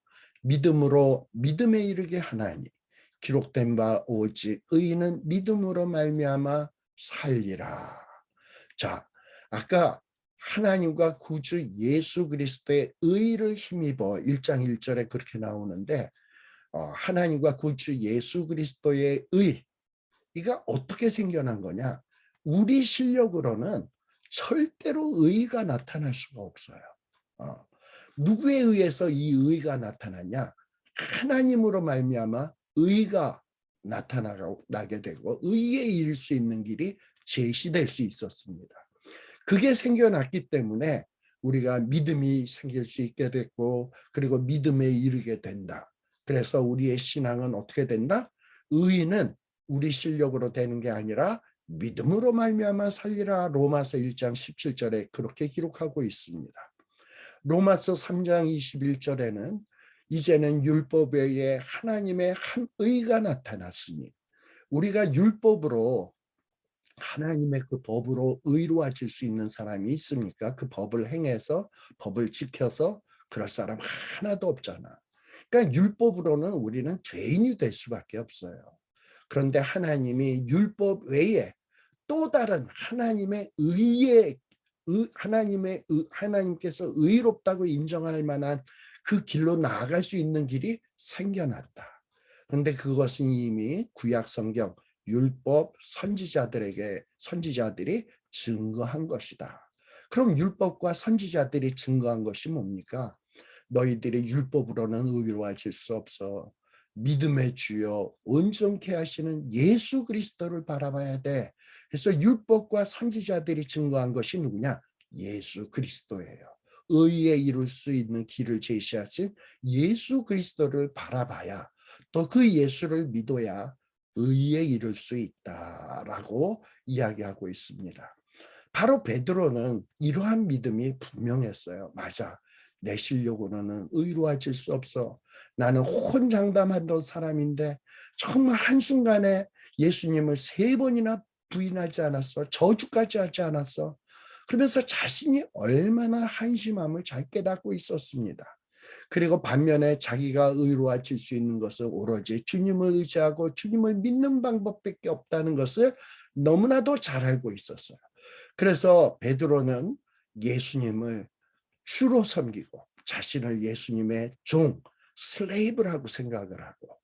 믿음으로 믿음에 이르게 하나니 기록된 바 오직 의인은 믿음으로 말미암아 살리라. 자, 아까 하나님과 구주 예수 그리스도의 의를 힘입어 1장 1절에 그렇게 나오는데, 하나님과 구주 예수 그리스도의 의, 이가 어떻게 생겨난 거냐? 우리 실력으로는 절대로 의가 나타날 수가 없어요. 누구에 의해서 이 의가 나타나냐? 하나님으로 말미암아 의가 나타나게 되고 의에 이를 수 있는 길이 제시될 수 있었습니다. 그게 생겨났기 때문에 우리가 믿음이 생길 수 있게 됐고, 그리고 믿음에 이르게 된다. 그래서 우리의 신앙은 어떻게 된다? 의는 우리 실력으로 되는 게 아니라 믿음으로 말미암아 살리라. 로마서 1장 17절에 그렇게 기록하고 있습니다. 로마서 3장 21절에는 이제는 율법 외에 하나님의 한 의가 나타났으니, 우리가 율법으로 하나님의 그 법으로 의로워질 수 있는 사람이 있습니까? 그 법을 행해서, 법을 지켜서 그럴 사람 하나도 없잖아. 그러니까 율법으로는 우리는 죄인이 될 수밖에 없어요. 그런데 하나님이 율법 외에 또 다른 하나님의 의에, 하나님께서 의롭다고 인정할 만한 그 길로 나아갈 수 있는 길이 생겨났다. 그런데 그것은 이미 구약 성경 율법 선지자들이 증거한 것이다. 그럼 율법과 선지자들이 증거한 것이 뭡니까? 너희들이 율법으로는 의로워질 수 없어. 믿음의 주요 온전케 하시는 예수 그리스도를 바라봐야 돼. 그래서 율법과 선지자들이 증거한 것이 누구냐? 예수 그리스도예요. 의에 이룰 수 있는 길을 제시하신 예수 그리스도를 바라봐야, 또 그 예수를 믿어야 의에 이룰 수 있다라고 이야기하고 있습니다. 바로 베드로는 이러한 믿음이 분명했어요. 맞아. 내 실력으로는 의로워질 수 없어. 나는 혼장담하던 사람인데 정말 한순간에 예수님을 3번이나 부인하지 않았어. 저주까지 하지 않았어. 그러면서 자신이 얼마나 한심함을 잘 깨닫고 있었습니다. 그리고 반면에 자기가 의로워질 수 있는 것은 오로지 주님을 의지하고 주님을 믿는 방법밖에 없다는 것을 너무나도 잘 알고 있었어요. 그래서 베드로는 예수님을 주로 섬기고 자신을 예수님의 종, 슬레이브라고 생각을 하고,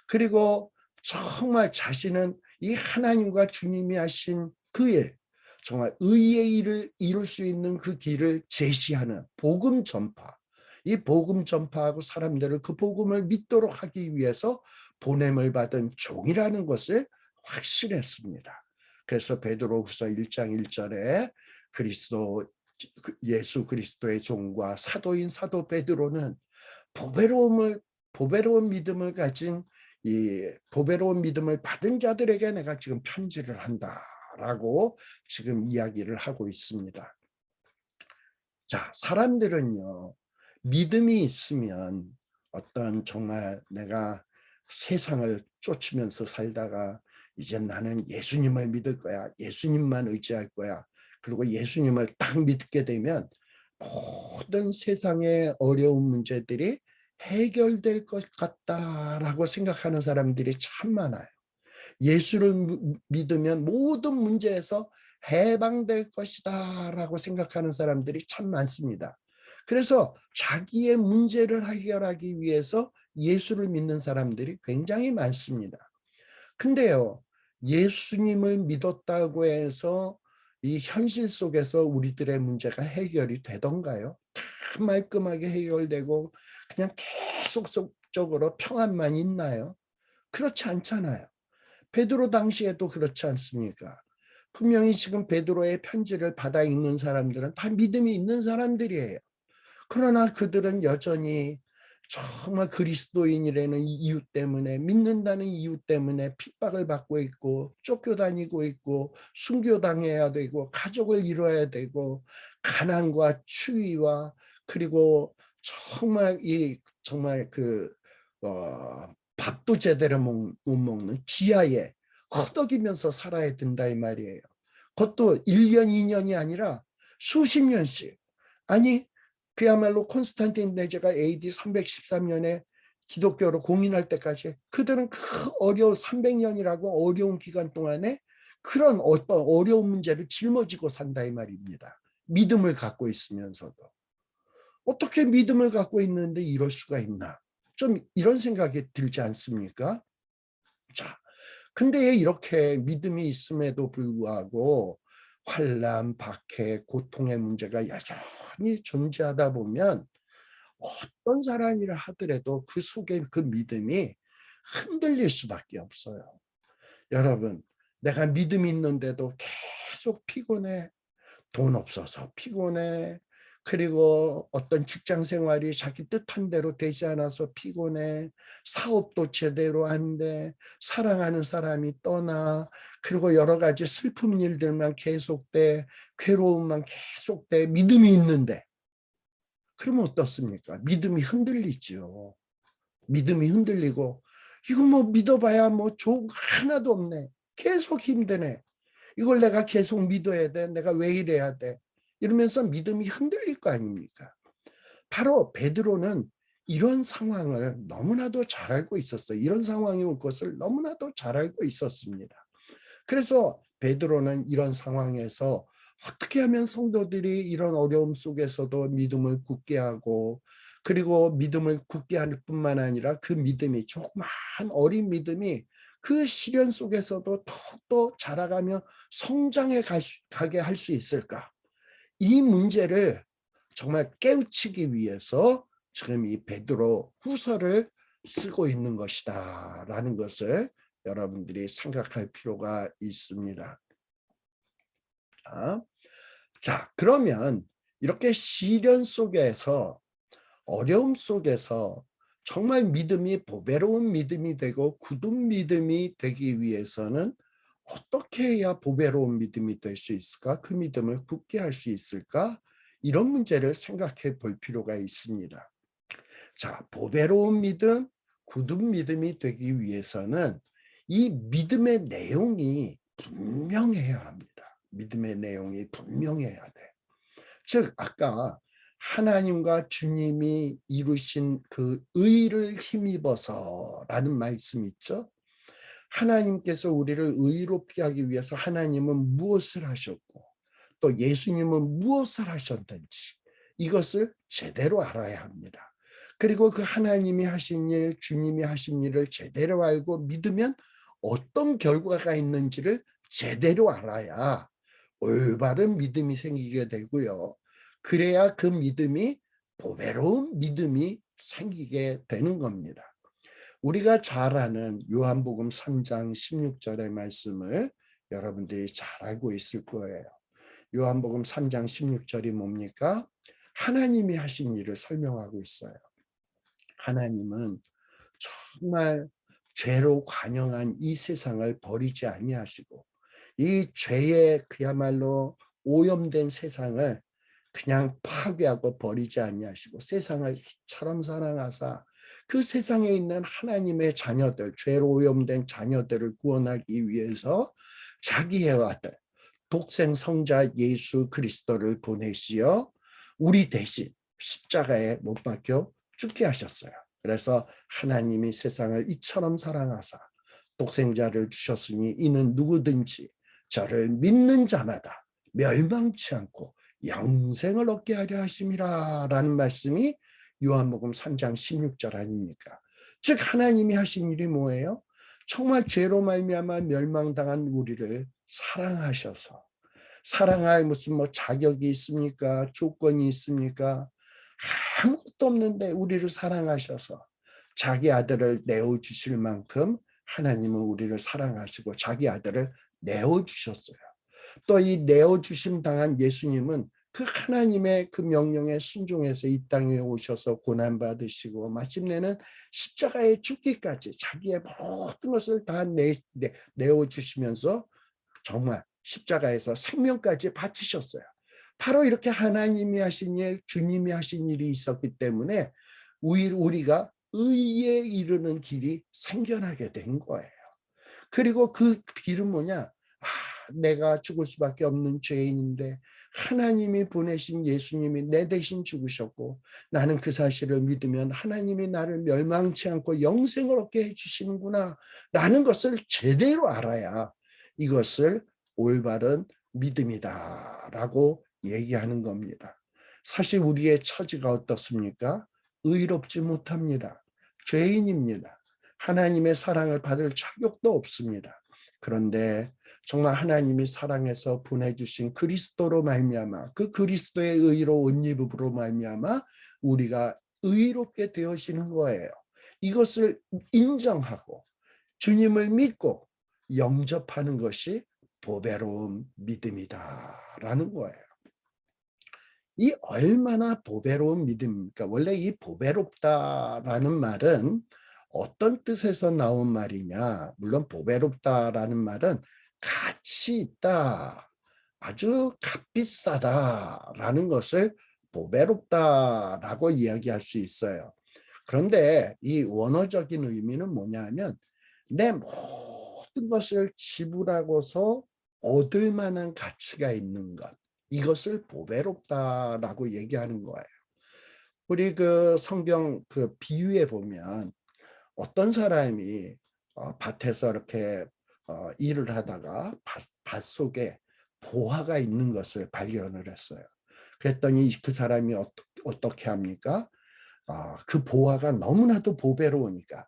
그리고 정말 자신은 이 하나님과 주님이 하신 그 일, 정말 의의 일을 이룰 수 있는 그 길을 제시하는 복음 전파, 이 복음 전파하고 사람들을 그 복음을 믿도록 하기 위해서 보냄을 받은 종이라는 것을 확신했습니다. 그래서 베드로후서 1장 1절에 그리스도 예수 그리스도의 종과 사도인 사도 베드로는 보배로운 믿음을 가진 이 보배로운 믿음을 받은 자들에게 내가 지금 편지를 한다라고 지금 이야기를 하고 있습니다. 자, 사람들은요, 믿음이 있으면 어떤 정말 내가 세상을 쫓으면서 살다가 이제 나는 예수님을 믿을 거야. 예수님만 의지할 거야. 그리고 예수님을 딱 믿게 되면 모든 세상의 어려운 문제들이 해결될 것 같다라고 생각하는 사람들이 참 많아요. 예수를 믿으면 모든 문제에서 해방될 것이다라고 생각하는 사람들이 참 많습니다. 그래서 자기의 문제를 해결하기 위해서 예수를 믿는 사람들이 굉장히 많습니다. 근데요, 예수님을 믿었다고 해서 이 현실 속에서 우리들의 문제가 해결이 되던가요? 다 말끔하게 해결되고 그냥 계속적으로 평안만 있나요? 그렇지 않잖아요. 베드로 당시에도 그렇지 않습니까? 분명히 지금 베드로의 편지를 받아 읽는 사람들은 다 믿음이 있는 사람들이에요. 그러나 그들은 여전히 정말 그리스도인이라는 이유 때문에, 믿는다는 이유 때문에 핍박을 받고 있고 쫓겨다니고 있고 순교당해야 되고 가족을 이뤄야 되고 가난과 추위와 그리고 정말 밥도 제대로 못 먹는 기아에 허덕이면서 살아야 된다 이 말이에요. 그것도 1년, 2년이 아니라 수십 년씩. 아니 그야말로 콘스탄틴 내제가 AD 313년에 기독교로 공인할 때까지 그들은 그 어려운 300년이라고 어려운 기간 동안에 그런 어떤 어려운 문제를 짊어지고 산다 이 말입니다. 믿음을 갖고 있으면서도. 어떻게 믿음을 갖고 있는데 이럴 수가 있나? 좀 이런 생각이 들지 않습니까? 자, 근데 이렇게 믿음이 있음에도 불구하고 환난, 박해, 고통의 문제가 여전히 존재하다 보면 어떤 사람이라 하더라도 그 속에 그 믿음이 흔들릴 수밖에 없어요. 여러분, 내가 믿음이 있는데도 계속 피곤해. 돈 없어서 피곤해. 그리고 어떤 직장 생활이 자기 뜻한 대로 되지 않아서 피곤해. 사업도 제대로 안 돼. 사랑하는 사람이 떠나. 그리고 여러 가지 슬픈 일들만 계속돼. 괴로움만 계속돼. 믿음이 있는데. 그러면 어떻습니까? 믿음이 흔들리죠. 믿음이 흔들리고 이거 뭐 믿어봐야 뭐 좋은 거 하나도 없네. 계속 힘드네. 이걸 내가 계속 믿어야 돼. 내가 왜 이래야 돼. 이러면서 믿음이 흔들릴 거 아닙니까? 바로 베드로는 이런 상황을 너무나도 잘 알고 있었어요. 이런 상황이 올 것을 너무나도 잘 알고 있었습니다. 그래서 베드로는 이런 상황에서 어떻게 하면 성도들이 이런 어려움 속에서도 믿음을 굳게 하고 그리고 믿음을 굳게 할 뿐만 아니라 그 믿음이 조그만 어린 믿음이 그 시련 속에서도 더욱더 자라가며 성장해 가게 할 수 있을까? 이 문제를 정말 깨우치기 위해서 지금 이 베드로 후서를 쓰고 있는 것이다라는 것을 여러분들이 생각할 필요가 있습니다. 자, 그러면 이렇게 시련 속에서 어려움 속에서 정말 믿음이 보배로운 믿음이 되고 굳은 믿음이 되기 위해서는 어떻게 해야 보배로운 믿음이 될 수 있을까? 그 믿음을 굳게 할 수 있을까? 이런 문제를 생각해 볼 필요가 있습니다. 자, 보배로운 믿음, 굳은 믿음이 되기 위해서는 이 믿음의 내용이 분명해야 합니다. 믿음의 내용이 분명해야 돼. 즉 아까 하나님과 주님이 이루신 그 의를 힘입어서라는 말씀 있죠? 하나님께서 우리를 의롭게 하기 위해서 하나님은 무엇을 하셨고 또 예수님은 무엇을 하셨는지 이것을 제대로 알아야 합니다. 그리고 그 하나님이 하신 일, 주님이 하신 일을 제대로 알고 믿으면 어떤 결과가 있는지를 제대로 알아야 올바른 믿음이 생기게 되고요. 그래야 그 믿음이 보배로운 믿음이 생기게 되는 겁니다. 우리가 잘 아는 요한복음 3장 16절의 말씀을 여러분들이 잘 알고 있을 거예요. 요한복음 3장 16절이 뭡니까? 하나님이 하신 일을 설명하고 있어요. 하나님은 정말 죄로 관영한 이 세상을 버리지 아니하시고 이 죄에 그야말로 오염된 세상을 그냥 파괴하고 버리지 아니하시고 세상을 이처럼 사랑하사 그 세상에 있는 하나님의 자녀들, 죄로 오염된 자녀들을 구원하기 위해서 자기의 아들 독생 성자 예수 그리스도를 보내시어 우리 대신 십자가에 못 박혀 죽게 하셨어요. 그래서 하나님이 세상을 이처럼 사랑하사 독생자를 주셨으니 이는 누구든지 저를 믿는 자마다 멸망치 않고 영생을 얻게 하려 하심이라 라는 말씀이 요한복음 3장 16절 아닙니까? 즉 하나님이 하신 일이 뭐예요? 정말 죄로 말미암아 멸망당한 우리를 사랑하셔서 사랑할 무슨 뭐 자격이 있습니까? 조건이 있습니까? 아무것도 없는데 우리를 사랑하셔서 자기 아들을 내어주실 만큼 하나님은 우리를 사랑하시고 자기 아들을 내어주셨어요. 또 이 내어주심 당한 예수님은 그 하나님의 그 명령에 순종해서 이 땅에 오셔서 고난받으시고 마침내는 십자가에 죽기까지 자기의 모든 것을 다 내어주시면서 정말 십자가에서 생명까지 바치셨어요. 바로 이렇게 하나님이 하신 일, 주님이 하신 일이 있었기 때문에 우리가 의에 이르는 길이 생겨나게 된 거예요. 그리고 그 길은 뭐냐? 내가 죽을 수밖에 없는 죄인인데 하나님이 보내신 예수님이 내 대신 죽으셨고 나는 그 사실을 믿으면 하나님이 나를 멸망치 않고 영생을 얻게 해주시는구나 라는 것을 제대로 알아야 이것을 올바른 믿음이다 라고 얘기하는 겁니다. 사실 우리의 처지가 어떻습니까? 의롭지 못합니다. 죄인입니다. 하나님의 사랑을 받을 자격도 없습니다. 그런데 정말 하나님이 사랑해서 보내주신 그리스도로 말미암아 그 그리스도의 의로 옷 입음으로 말미암아 우리가 의롭게 되어지는 거예요. 이것을 인정하고 주님을 믿고 영접하는 것이 보배로운 믿음이다라는 거예요. 이 얼마나 보배로운 믿음입니까? 원래 이 보배롭다라는 말은 어떤 뜻에서 나온 말이냐? 물론 보배롭다라는 말은 가치 있다, 아주 값비싸다라는 것을 보배롭다라고 이야기할 수 있어요. 그런데 이 원어적인 의미는 뭐냐 하면 내 모든 것을 지불하고서 얻을 만한 가치가 있는 것. 이것을 보배롭다라고 얘기하는 거예요. 우리 그 성경 그 비유에 보면 어떤 사람이 밭에서 이렇게 일을 하다가 밭 속에 보화가 있는 것을 발견을 했어요. 그랬더니 그 사람이 어떻게 합니까? 그 보화가 너무나도 보배로우니까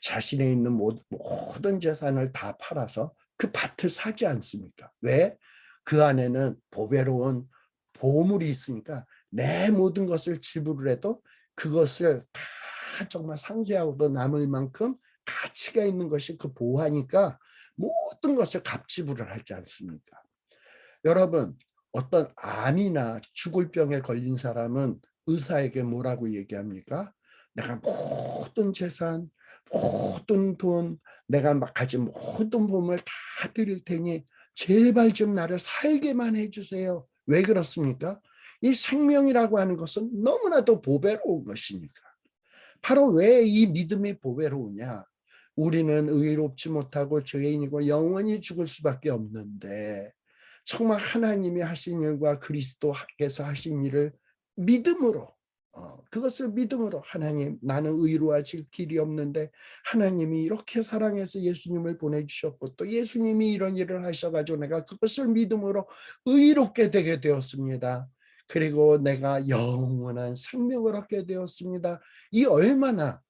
자신의 있는 모든 재산을 다 팔아서 그 밭을 사지 않습니까? 왜? 그 안에는 보배로운 보물이 있으니까 내 모든 것을 지불을 해도 그것을 다 정말 상쇄하고도 남을 만큼 가치가 있는 것이 그 보화니까 모든 것을 값지불을 하지 않습니까? 여러분, 어떤 암이나 죽을 병에 걸린 사람은 의사에게 뭐라고 얘기합니까? 내가 모든 재산, 모든 돈, 내가 가진 모든 몸을 다 드릴 테니 제발 좀 나를 살게만 해주세요. 왜 그렇습니까? 이 생명이라고 하는 것은 너무나도 보배로운 것이니까. 바로 왜 이 믿음이 보배로우냐? 우리는 의롭지 못하고 죄인이고 영원히 죽을 수밖에 없는데 정말 하나님이 하신 일과 그리스도께서 하신 일을 믿음으로 그것을 믿음으로 하나님 나는 의로워질 길이 없는데 하나님이 이렇게 사랑해서 예수님을 보내주셨고 또 예수님이 이런 일을 하셔가지고 내가 그것을 믿음으로 의롭게 되게 되었습니다. 그리고 내가 영원한 생명을 얻게 되었습니다. 이 얼마나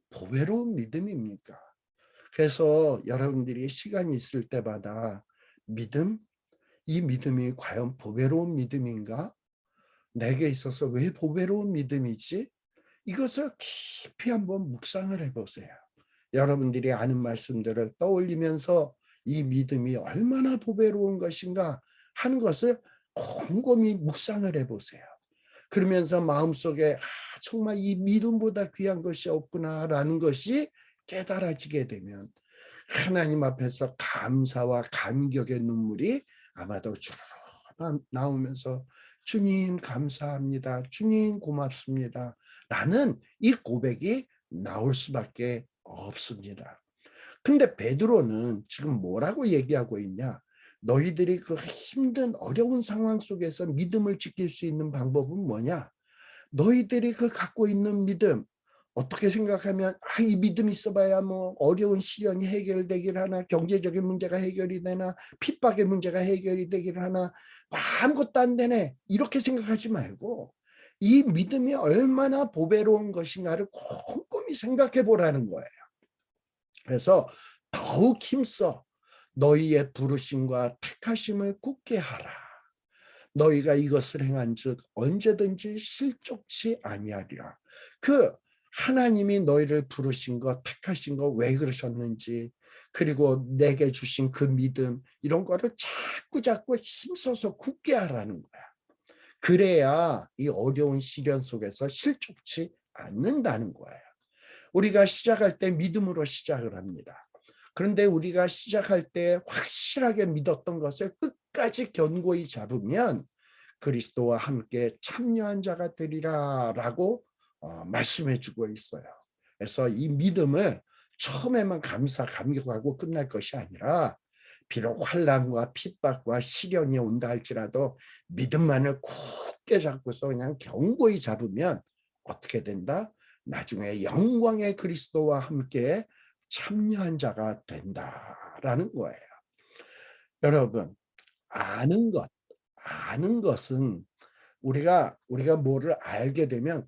보배로운 믿음입니까? 그래서 여러분들이 시간이 있을 때마다 믿음? 이 믿음이 과연 보배로운 믿음인가? 내게 있어서 왜 보배로운 믿음이지? 이것을 깊이 한번 묵상을 해보세요. 여러분들이 아는 말씀들을 떠올리면서 이 믿음이 얼마나 보배로운 것인가 하는 것을 곰곰이 묵상을 해보세요. 그러면서 마음속에 정말 이 믿음보다 귀한 것이 없구나라는 것이 깨달아지게 되면 하나님 앞에서 감사와 감격의 눈물이 아마도 주르르 나오면서 주님 감사합니다. 주님 고맙습니다. 라는 이 고백이 나올 수밖에 없습니다. 근데 베드로는 지금 뭐라고 얘기하고 있냐? 너희들이 그 힘든 어려운 상황 속에서 믿음을 지킬 수 있는 방법은 뭐냐? 너희들이 그 갖고 있는 믿음, 어떻게 생각하면 이 믿음 있어봐야 뭐 어려운 시련이 해결되길 하나, 경제적인 문제가 해결이 되나, 핍박의 문제가 해결이 되길 하나, 아무것도 안 되네, 이렇게 생각하지 말고 이 믿음이 얼마나 보배로운 것인가를 꼼꼼히 생각해 보라는 거예요. 그래서 더욱 힘써 너희의 부르심과 택하심을 굳게 하라. 너희가 이것을 행한즉 언제든지 실족치 아니하리라. 그 하나님이 너희를 부르신 것, 택하신 것 왜 그러셨는지, 그리고 내게 주신 그 믿음, 이런 거를 자꾸 힘써서 굳게 하라는 거야. 그래야 이 어려운 시련 속에서 실족치 않는다는 거예요. 우리가 시작할 때 믿음으로 시작을 합니다. 그런데 우리가 시작할 때 확실하게 믿었던 것을 끝까지 견고히 잡으면 그리스도와 함께 참여한 자가 되리라 라고 말씀해 주고 있어요. 그래서 이 믿음을 처음에만 감격하고 끝날 것이 아니라 비록 환난과 핍박과 시련이 온다 할지라도 믿음만을 굳게 잡고서 그냥 견고히 잡으면 어떻게 된다? 나중에 영광의 그리스도와 함께 참여한 자가 된다라는 거예요. 여러분, 아는 것은 우리가 뭐를 알게 되면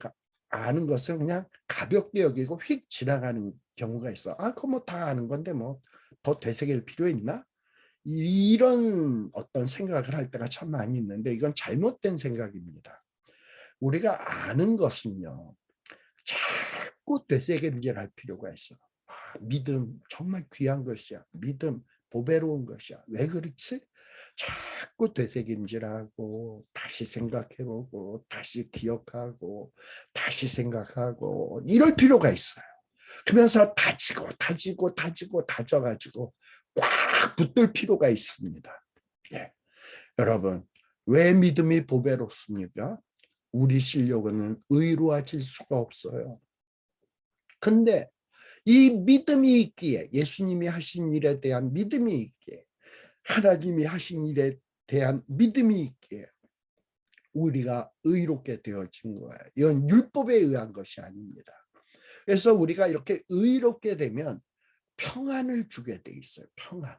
아는 것은 그냥 가볍게 여기고 휙 지나가는 경우가 있어. 그거 뭐 다 아는 건데 뭐 더 되새길 필요 있나? 이런 어떤 생각을 할 때가 참 많이 있는데 이건 잘못된 생각입니다. 우리가 아는 것은요, 자꾸 되새김질할 필요가 있어. 믿음 정말 귀한 것이야. 믿음 보배로운 것이야. 왜 그렇지? 자꾸 되새김질하고 다시 생각해보고 다시 기억하고 다시 생각하고 이럴 필요가 있어요. 그러면서 다져가지고 꽉 붙들 필요가 있습니다. 예. 여러분, 왜 믿음이 보배롭습니까? 우리 실력은 의로워질 수가 없어요. 근데 이 믿음이 있기에, 예수님이 하신 일에 대한 믿음이 있기에, 하나님이 하신 일에 대한 믿음이 있기에 우리가 의롭게 되어진 거예요. 이건 율법에 의한 것이 아닙니다. 그래서 우리가 이렇게 의롭게 되면 평안을 주게 돼 있어요. 평안.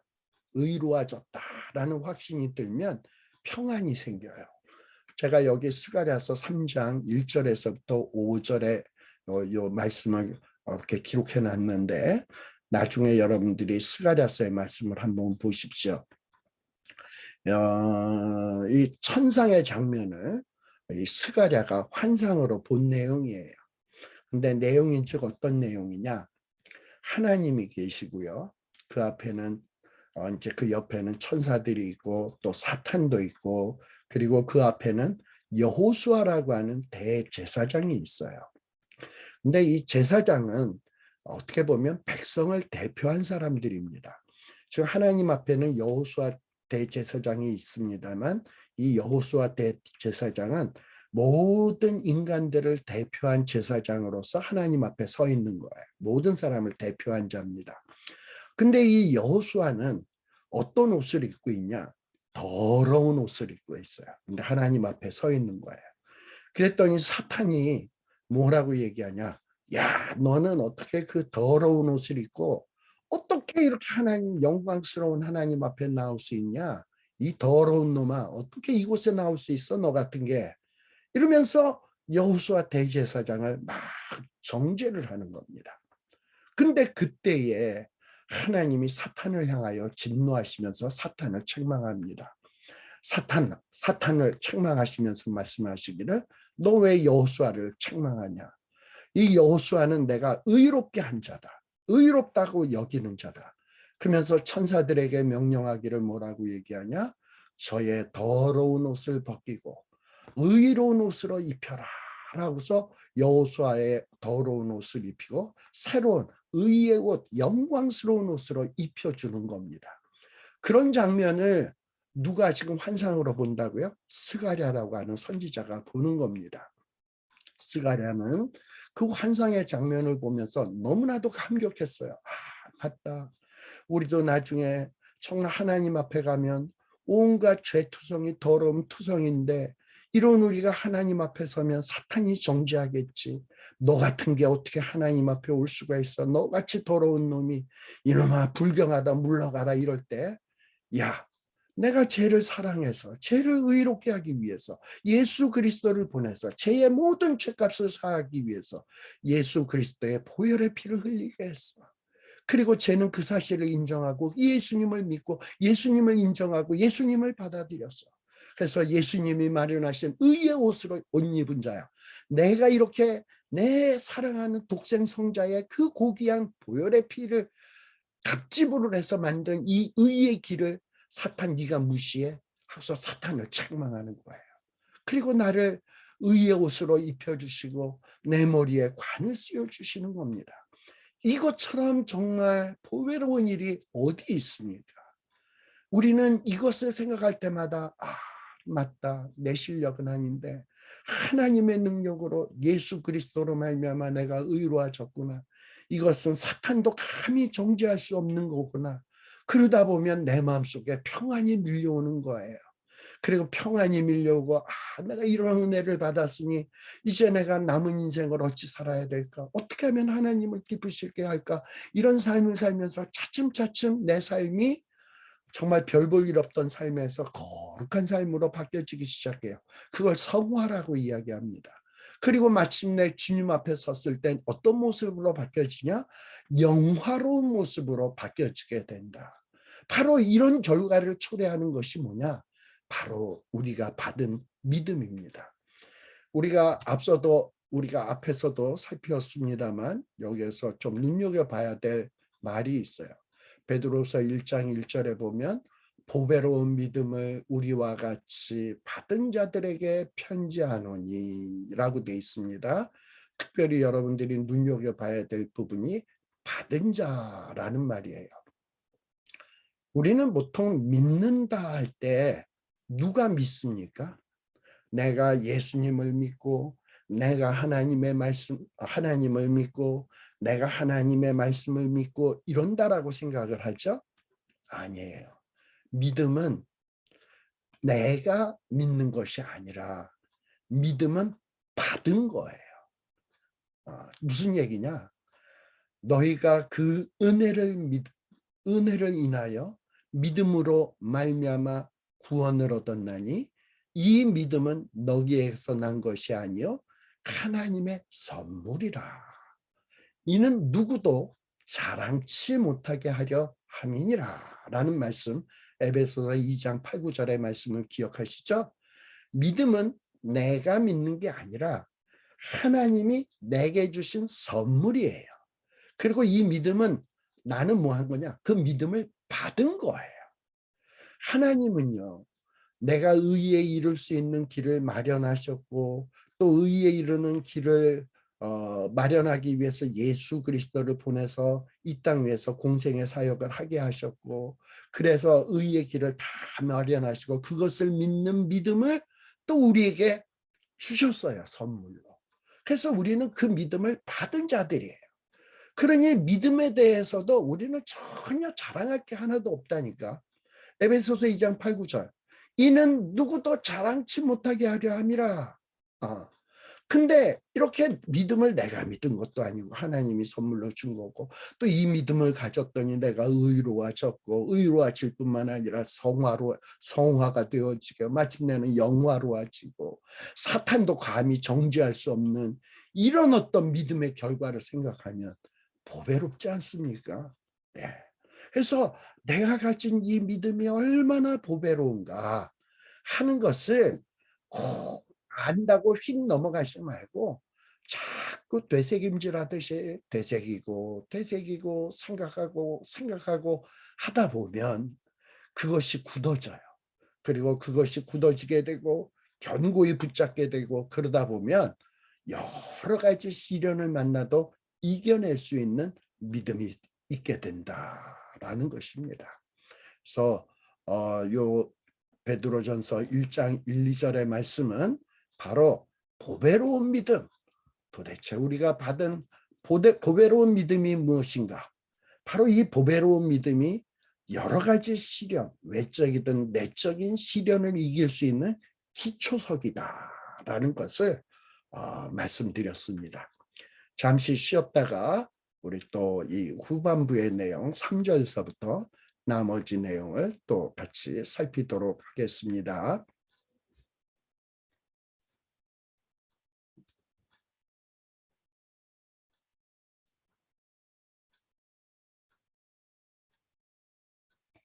의로워졌다라는 확신이 들면 평안이 생겨요. 제가 여기 스가랴서 3장 1절에서부터 5절에 요 말씀을 이렇게 기록해 놨는데 나중에 여러분들이 스가랴서의 말씀을 한번 보십시오. 이 천상의 장면을 이 스가랴가 환상으로 본 내용이에요. 근데 내용인 즉 어떤 내용이냐? 하나님이 계시고요. 그 앞에는 이제 그 옆에는 천사들이 있고 또 사탄도 있고 그리고 그 앞에는 여호수아라고 하는 대제사장이 있어요. 근데 이 제사장은 어떻게 보면 백성을 대표한 사람들입니다. 지금 하나님 앞에는 여호수아 대제사장이 있습니다만 이 여호수아 대제사장은 모든 인간들을 대표한 제사장으로서 하나님 앞에 서 있는 거예요. 모든 사람을 대표한 자입니다. 근데 이 여호수아는 어떤 옷을 입고 있냐? 더러운 옷을 입고 있어요. 근데 하나님 앞에 서 있는 거예요. 그랬더니 사탄이 뭐라고 얘기하냐? 야, 너는 어떻게 그 더러운 옷을 입고 어떻게 이렇게 하나님, 영광스러운 하나님 앞에 나올 수 있냐? 이 더러운 놈아, 어떻게 이곳에 나올 수 있어? 너 같은 게. 이러면서 여호수아 대제사장을 막 정죄를 하는 겁니다. 근데 그때에 하나님이 사탄을 향하여 진노하시면서 사탄을 책망합니다. 사탄을 책망하시면서 말씀하시기를 너 왜 여호수아를 책망하냐? 이 여호수아는 내가 의롭게 한 자다. 의롭다고 여기는 자다. 그러면서 천사들에게 명령하기를 뭐라고 얘기하냐? 저의 더러운 옷을 벗기고 의로운 옷으로 입혀라 라고서 여호수아의 더러운 옷을 입히고 새로운 의의 옷, 영광스러운 옷으로 입혀주는 겁니다. 그런 장면을 누가 지금 환상으로 본다고요? 스가랴라고 하는 선지자가 보는 겁니다. 스가랴는 그 환상의 장면을 보면서 너무나도 감격했어요. 아, 맞다. 우리도 나중에 정말 하나님 앞에 가면 온갖 죄투성이 더러움 투성인데 이런 우리가 하나님 앞에 서면 사탄이 정죄하겠지. 너 같은 게 어떻게 하나님 앞에 올 수가 있어. 너같이 더러운 놈이 이놈아 불경하다 물러가라 이럴 때 야, 내가 죄를 사랑해서 죄를 의롭게 하기 위해서 예수 그리스도를 보내서 죄의 모든 죄값을 사하기 위해서 예수 그리스도의 보혈의 피를 흘리게 했어. 그리고 죄는 그 사실을 인정하고 예수님을 믿고 예수님을 인정하고 예수님을 받아들였어. 그래서 예수님이 마련하신 의의 옷으로 옷 입은 자야. 내가 이렇게 내 사랑하는 독생 성자의 그 고귀한 보혈의 피를 갑집으로 해서 만든 이 의의 길을 사탄 네가 무시해? 하고서 사탄을 책망하는 거예요. 그리고 나를 의의 옷으로 입혀주시고 내 머리에 관을 씌워주시는 겁니다. 이것처럼 정말 보배로운 일이 어디 있습니까? 우리는 이것을 생각할 때마다 아, 맞다. 내 실력은 아닌데 하나님의 능력으로 예수 그리스도로 말미암아 내가 의로워졌구나. 이것은 사탄도 감히 정죄할 수 없는 거구나. 그러다 보면 내 마음속에 평안이 밀려오는 거예요. 그리고 평안이 밀려오고 아, 내가 이런 은혜를 받았으니 이제 내가 남은 인생을 어찌 살아야 될까? 어떻게 하면 하나님을 기쁘시게 할까? 이런 삶을 살면서 차츰차츰 내 삶이 정말 별 볼 일 없던 삶에서 거룩한 삶으로 바뀌어지기 시작해요. 그걸 성화라고 이야기합니다. 그리고 마침내 주님 앞에 섰을 땐 어떤 모습으로 바뀌어지냐? 영화로운 모습으로 바뀌어지게 된다. 바로 이런 결과를 초래하는 것이 뭐냐? 바로 우리가 받은 믿음입니다. 우리가 앞에서도 살폈습니다만 여기에서 좀 눈여겨봐야 될 말이 있어요. 베드로서 1장 1절에 보면 보배로운 믿음을 우리와 같이 받은 자들에게 편지하노니 라고 되어 있습니다. 특별히 여러분들이 눈여겨봐야 될 부분이 받은 자라는 말이에요. 우리는 보통 믿는다 할 때 누가 믿습니까? 내가 예수님을 믿고 내가 하나님을 믿고 내가 하나님의 말씀을 믿고 이런다라고 생각을 하죠? 아니에요. 믿음은 내가 믿는 것이 아니라 믿음은 받은 거예요. 무슨 얘기냐? 너희가 그 은혜를 인하여 믿음으로 말미암아 구원을 얻었나니 이 믿음은 너희에게서 난 것이 아니요 하나님의 선물이라. 이는 누구도 자랑치 못하게 하려 함이니라 라는 말씀, 에베소서 2장 8, 9절의 말씀을 기억하시죠? 믿음은 내가 믿는 게 아니라 하나님이 내게 주신 선물이에요. 그리고 이 믿음은 나는 뭐 한 거냐? 그 믿음을 받은 거예요. 하나님은요, 내가 의에 이룰 수 있는 길을 마련하셨고 또 의에 이르는 길을 마련하기 위해서 예수 그리스도를 보내서 이 땅 위에서 공생의 사역을 하게 하셨고 그래서 의의 길을 다 마련하시고 그것을 믿는 믿음을 또 우리에게 주셨어요. 선물로. 그래서 우리는 그 믿음을 받은 자들이에요. 그러니 믿음에 대해서도 우리는 전혀 자랑할 게 하나도 없다니까. 에베소서 2장 8, 9절. 이는 누구도 자랑치 못하게 하려 함이라. 근데 이렇게 믿음을 내가 믿은 것도 아니고 하나님이 선물로 준 거고 또 이 믿음을 가졌더니 내가 의로워졌고 의로워질 뿐만 아니라 성화가 되어지고 마침내는 영화로워지고 사탄도 감히 정죄할 수 없는 이런 어떤 믿음의 결과를 생각하면 보배롭지 않습니까? 네. 그래서 내가 가진 이 믿음이 얼마나 보배로운가 하는 것을 꼭 안다고 휙 넘어가지 말고 자꾸 되새김질하듯이 되새기고 생각하고 하다 보면 그것이 굳어져요. 그리고 그것이 굳어지게 되고 견고히 붙잡게 되고 그러다 보면 여러 가지 시련을 만나도 이겨낼 수 있는 믿음이 있게 된다라는 것입니다. 그래서 요 베드로전서 1장 1, 2절의 말씀은 바로 보배로운 믿음, 도대체 우리가 받은 보배로운 믿음이 무엇인가? 바로 이 보배로운 믿음이 여러 가지 시련, 외적이든 내적인 시련을 이길 수 있는 기초석이다라는 것을 말씀드렸습니다. 잠시 쉬었다가 우리 또 이 후반부의 내용 3절서부터 나머지 내용을 또 같이 살피도록 하겠습니다.